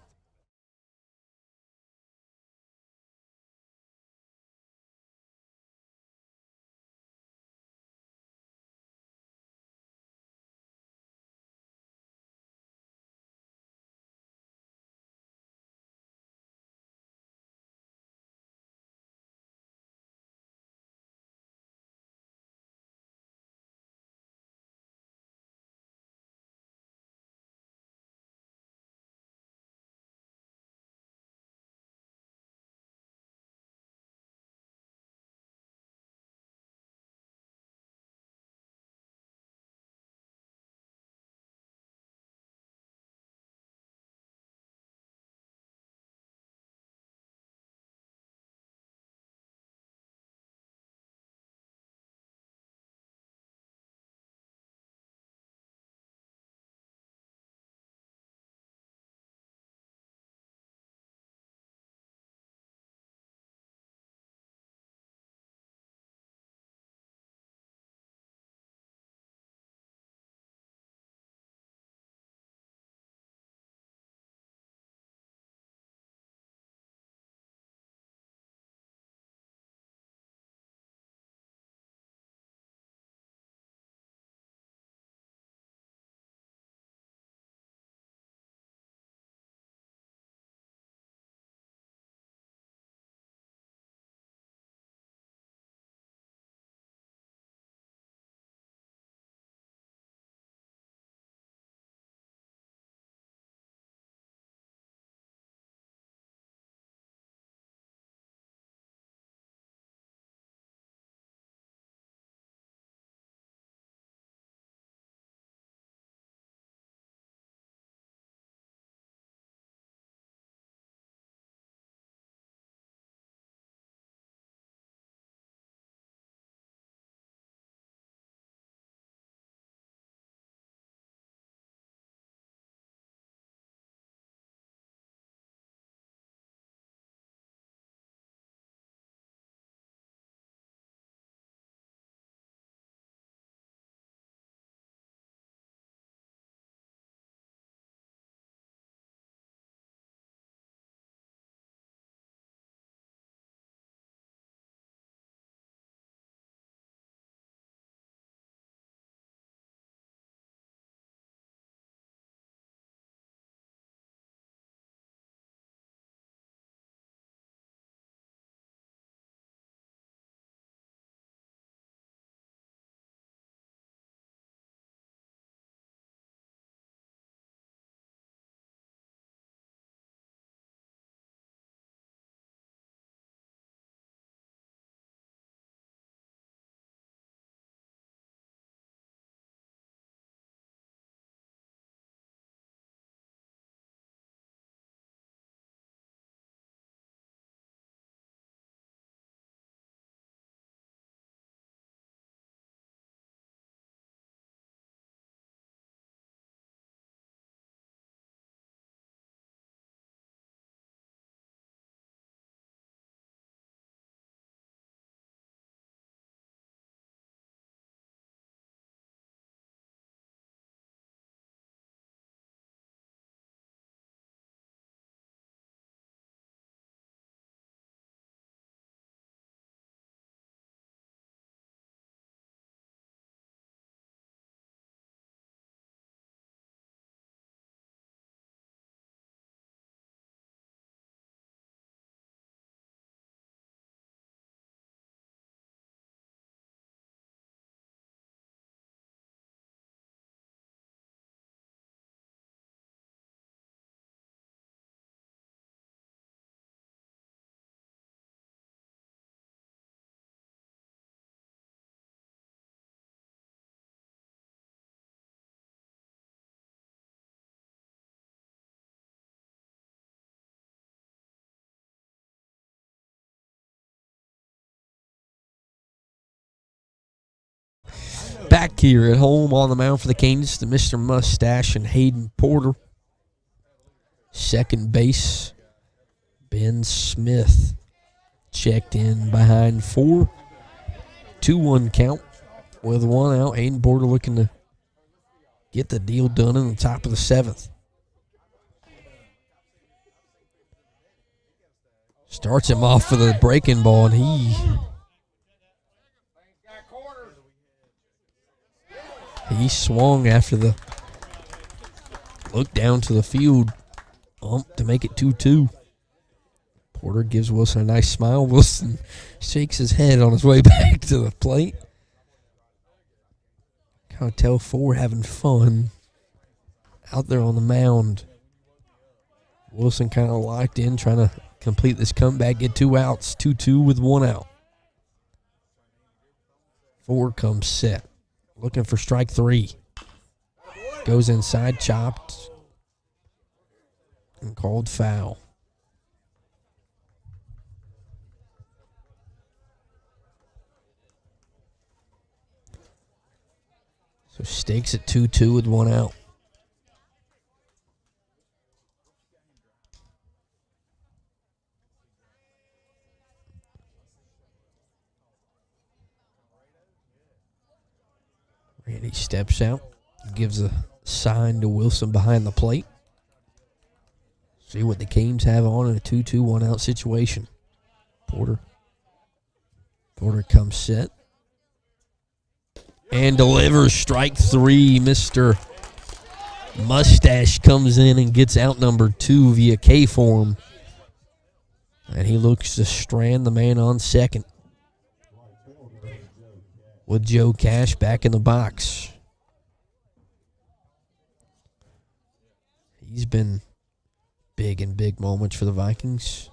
back here at home on the mound for the Canes to Mr. Mustache and Hayden Porter. Second base, Ben Smith checked in behind 4. 2-1 count with 1 out. Hayden Porter looking to get the deal done in the top of the 7th. Starts him off with a breaking ball, and he swung after the look down to the field to make it 2-2. Porter gives Wilson a nice smile. Wilson shakes his head on his way back to the plate. Kind of tell 4 having fun out there on the mound. Wilson kind of locked in, trying to complete this comeback, get 2 outs, 2-2 with 1 out. 4 comes set. Looking for strike 3. Goes inside, chopped, and called foul. So stakes at 2-2 with 1 out. Randy steps out, gives a sign to Wilson behind the plate. See what the Canes have on in a 2-2 1-out situation. Porter comes set and delivers strike 3. Mr. Mustache comes in and gets out number 2 via K form. And he looks to strand the man on second, with Joe Cash back in the box. He's been big in big moments for the Vikings.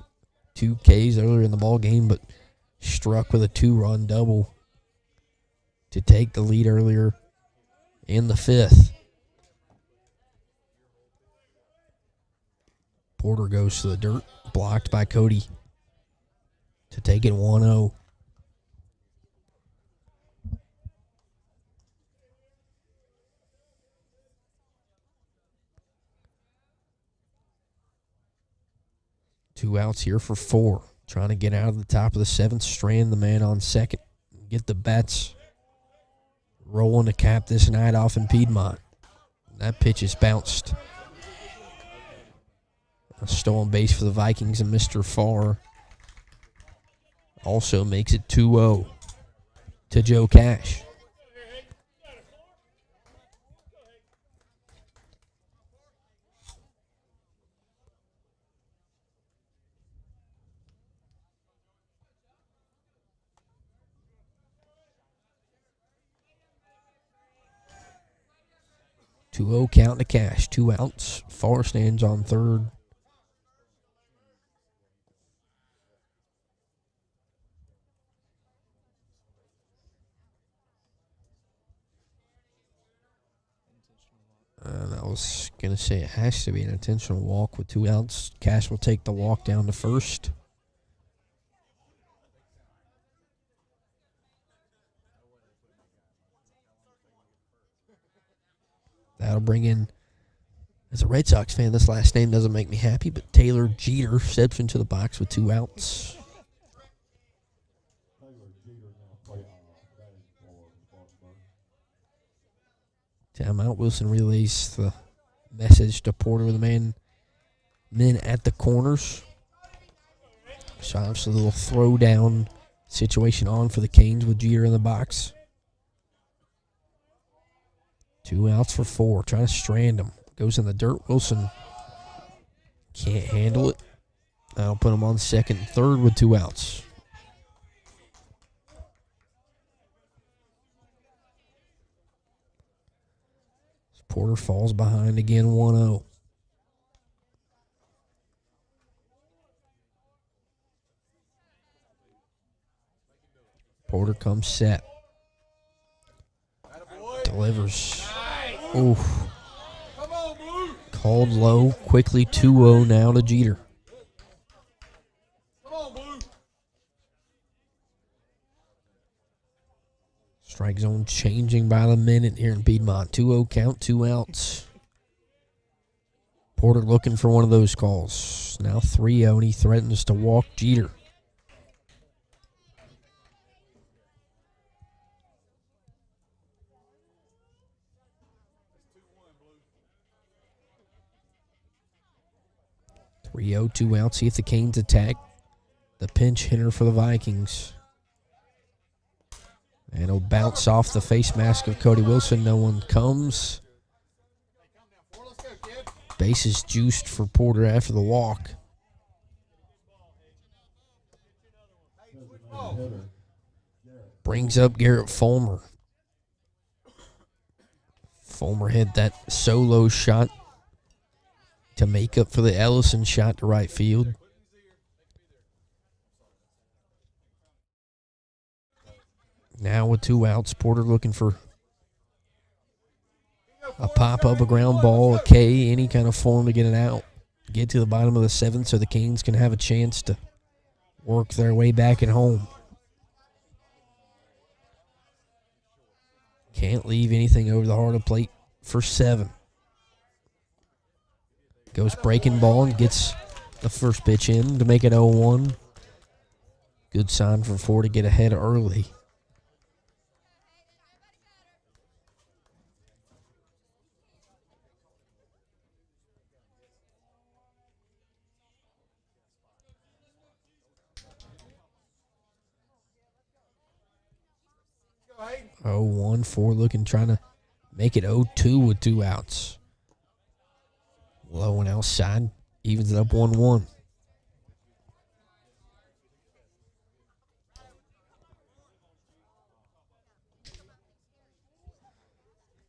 2 Ks earlier in the ball game, but struck with a 2-run double to take the lead earlier in the 5th. Porter goes to the dirt, blocked by Cody to take it 1-0. Two outs here for 4. Trying to get out of the top of the 7th, strand the man on second, get the bats rolling to cap this night off in Piedmont. That pitch is bounced. A stolen base for the Vikings, and Mr. Farr also makes it 2-0 to Joe Cash. Two-0 count to Cash. 2 outs. Farr stands on third. I was going to say it has to be an intentional walk with 2 outs. Cash will take the walk down to first. That'll bring in, as a Red Sox fan, this last name doesn't make me happy, but Taylor Jeter steps into the box with 2 outs. Timeout. Wilson relays the message to Porter with the men at the corners. So obviously a little throwdown situation on for the Canes with Jeter in the box. 2 outs for 4. Trying to strand him. Goes in the dirt. Wilson can't handle it. I'll put him on second and third with 2 outs. Porter falls behind again, 1-0. Porter comes set. Delivers. Oof. Called low. Quickly 2-0 now to Jeter. Strike zone changing by the minute here in Piedmont. 2-0 count, 2 outs. Porter looking for one of those calls. Now 3-0, and he threatens to walk Jeter. Rio, 2 outs. See if the Canes attack. The pinch hitter for the Vikings. And it'll bounce off the face mask of Cody Wilson. No one comes. Base is juiced for Porter after the walk. Brings up Garrett Fulmer. Fulmer hit that solo shot to make up for the Ellison shot to right field. Now with 2 outs, Porter looking for a pop-up, a ground ball, a K, any kind of form to get it out. Get to the bottom of the 7th so the Canes can have a chance to work their way back at home. Can't leave anything over the heart of plate for 7. Goes breaking ball and gets the first pitch in to make it 0-1. Good sign for 4 to get ahead early. Oh, 1-4 looking, trying to make it 0-2 with 2 outs. Low and outside, evens it up 1-1.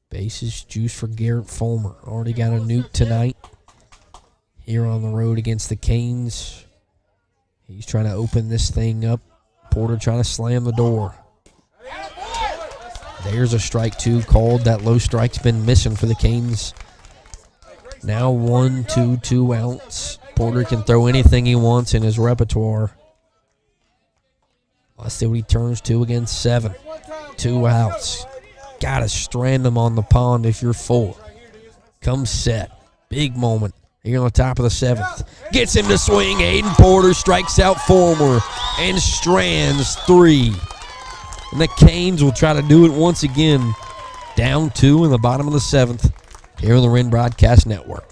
Bases juice for Garrett Fulmer. Already got a nuke tonight here on the road against the Canes. He's trying to open this thing up. Porter trying to slam the door. There's a strike 2 called. That low strike's been missing for the Canes. Now 1-2, 2 outs. Porter can throw anything he wants in his repertoire. Let's see what he turns to against 7. 2 outs. Gotta strand him on the pond if you're 4. Come set. Big moment here on the top of the 7th. Gets him to swing. Aiden Porter strikes out Fulmer and strands 3. And the Canes will try to do it once again. Down 2 in the bottom of the 7th here on the Wren Broadcast Network.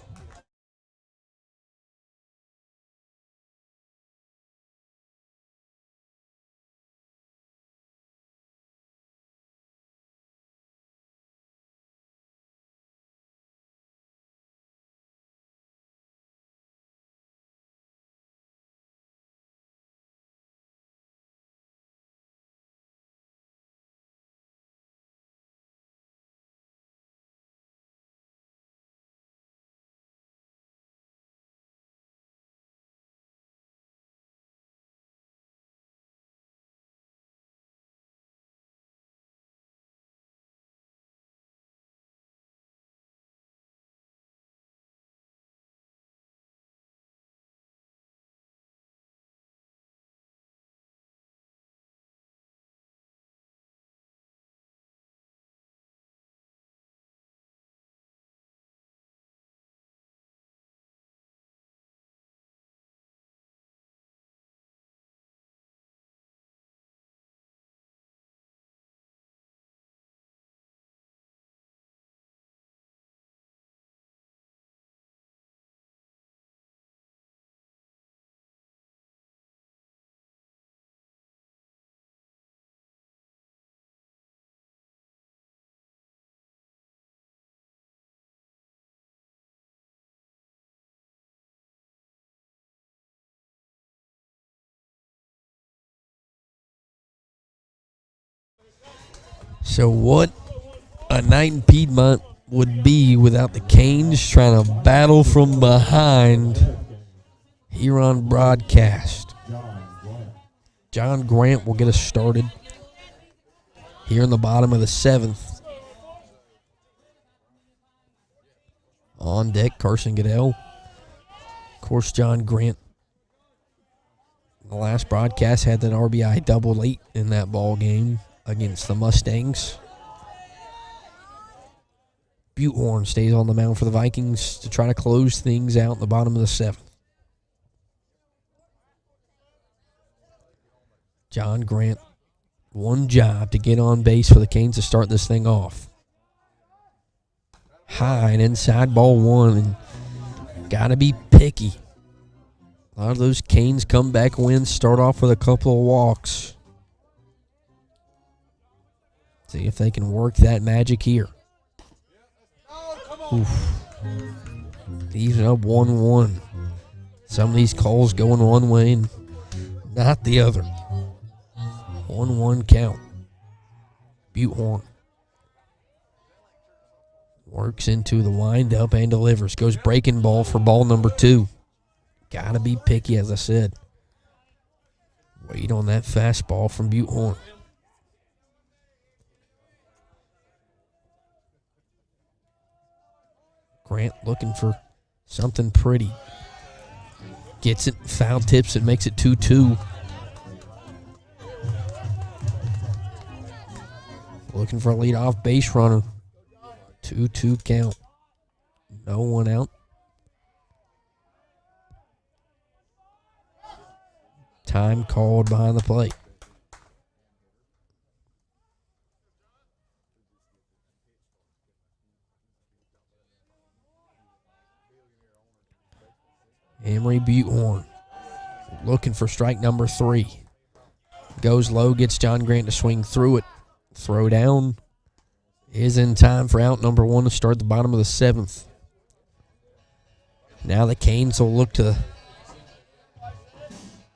So what a night in Piedmont would be without the Canes trying to battle from behind here on broadcast. John Grant will get us started here in the bottom of the 7th. On deck, Carson Goodell. Of course, John Grant, the last broadcast, had that RBI double late in that ball game. against the Mustangs. Buttehorn stays on the mound for the Vikings to try to close things out in the bottom of the 7th. John Grant, one job to get on base for the Canes to start this thing off. High and inside, ball 1, and got to be picky. A lot of those Canes comeback wins start off with a couple of walks. See if they can work that magic here. Oof. Even up 1-1. Some of these calls going one way and not the other. 1-1 count. Buttehorn works into the windup and delivers. Goes breaking ball for ball number 2. Gotta be picky, as I said. Wait on that fastball from Buttehorn. Grant looking for something pretty. Gets it, foul tips it, makes it 2-2. Looking for a leadoff base runner. 2-2 count. No one out. Time called behind the plate. Emery Buttehorn looking for strike number 3. Goes low, gets John Grant to swing through it. Throw down is in time for out number 1 to start the bottom of the 7th. Now the Canes will look to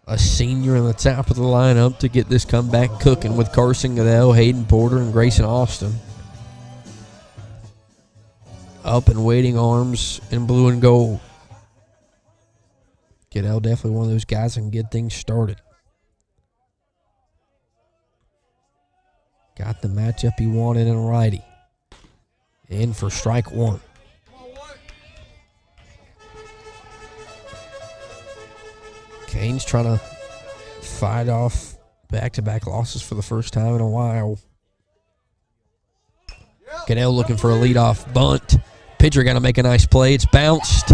a senior in the top of the lineup to get this comeback cooking with Carson Goodell, Hayden Porter, and Grayson Austin. Up and waiting arms in blue and gold. Goodell definitely one of those guys that can get things started. Got the matchup he wanted in a righty. In for strike 1. Canes trying to fight off back-to-back losses for the first time in a while. Goodell looking for a leadoff bunt. Pitcher got to make a nice play. It's bounced,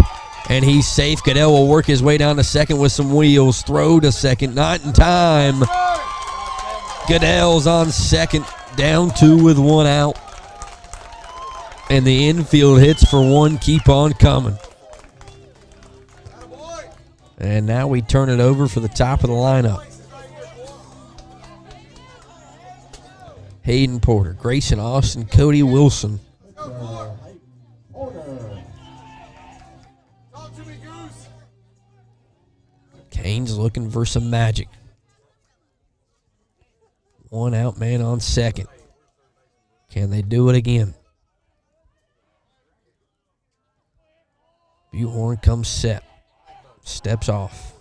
and he's safe. Goodell will work his way down to second with some wheels. Throw to second, not in time. Goodell's on second, down 2 with 1 out. And the infield hits for 1 keep on coming. And now we turn it over for the top of the lineup. Hayden Porter, Grayson Austin, Cody Wilson. Canes looking for some magic. 1 out man on second. Can they do it again? Buttehorn comes set. Steps off.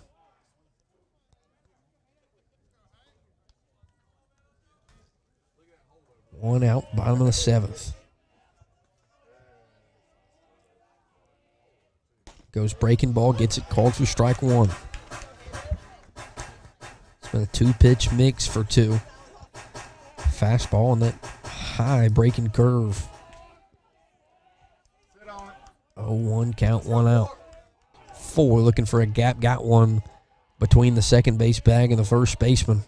One out, bottom of the 7th. Goes breaking ball, gets it called for strike 1. It's been a 2-pitch mix for 2. Fastball and that high breaking curve. 0-1 count, 1 out. 4 looking for a gap, got one between the second base bag and the first baseman.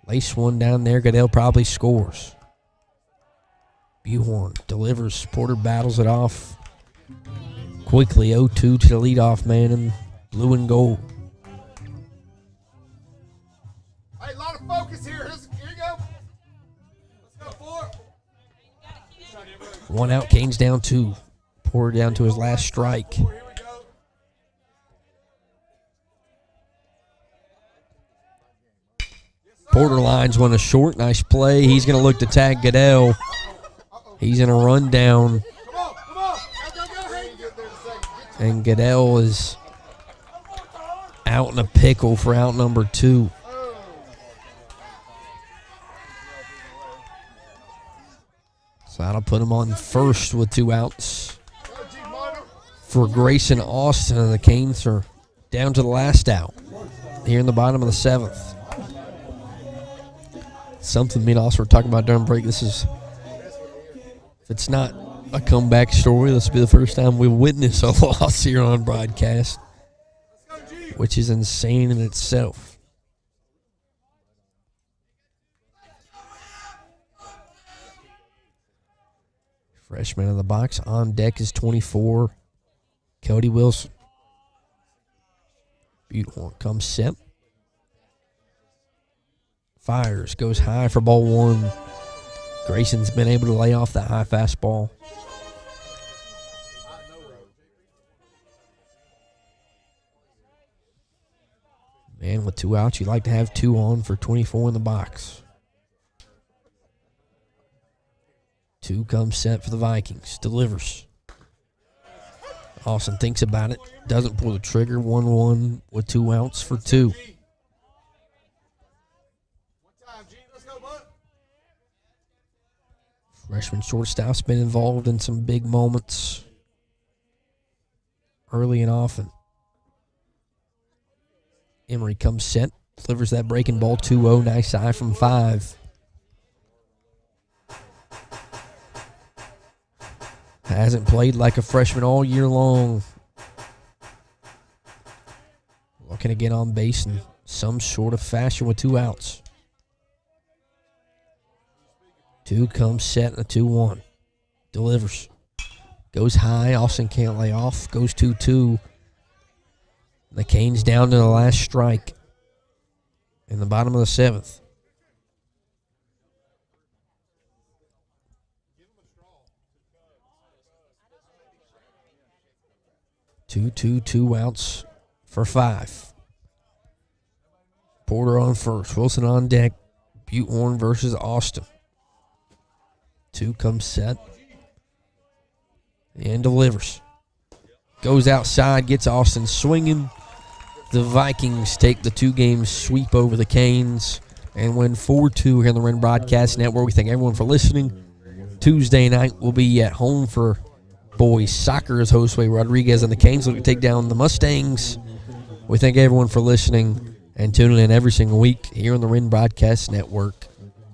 Lace one down there, Goodell probably scores. Buttehorn delivers, Porter battles it off. Quickly 0-2 to the leadoff man in blue and gold. Hey, a lot of focus here. Here you go. Let's go, 4. 1 out, Canes down 2. Porter down to his last strike. Porter lines one a short. Nice play. He's going to look to tag Goodell. He's going to run down. And Goodell is out in a pickle for out number 2. So that'll put him on first with 2 outs for Grayson Austin. And the Canes are down to the last out here in the bottom of the 7th. something me and Austin were talking about during break. This is, if it's not a comeback story, this will be the first time we'll witness a loss here on broadcast, which is insane in itself. Freshman in the box. On deck is 24, Cody Wilson. Buttehorn comes set. Fires, goes high for ball one. Grayson's been able to lay off that high fastball. Man, with 2 outs, you like to have 2 on for 24 in the box. 2 comes set for the Vikings. Delivers. Austin thinks about it. Doesn't pull the trigger. 1-1 with 2 outs for 2. Freshman shortstop's been involved in some big moments early and often. Emery comes set, delivers that breaking ball 2-0. Nice eye from 5. Hasn't played like a freshman all year long. Looking to get on base in some sort of fashion with 2 outs. 2 comes set and a 2-1. Delivers. Goes high. Austin can't lay off. Goes 2-2. The Canes down to the last strike in the bottom of the 7th. Two outs for 5. Porter on first. Wilson on deck. Buttehorn versus Austin. 2 comes set and delivers. Goes outside, gets Austin swinging. The Vikings take the 2-game sweep over the Canes and win 4-2 here on the Wren Broadcast Network. We thank everyone for listening. Tuesday night we'll be at home for boys soccer as Josue Rodriguez and the Canes look to take down the Mustangs. We thank everyone for listening and tuning in every single week here on the Wren Broadcast Network.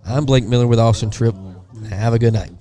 I'm Blake Miller with Austin Tripp. Have a good night.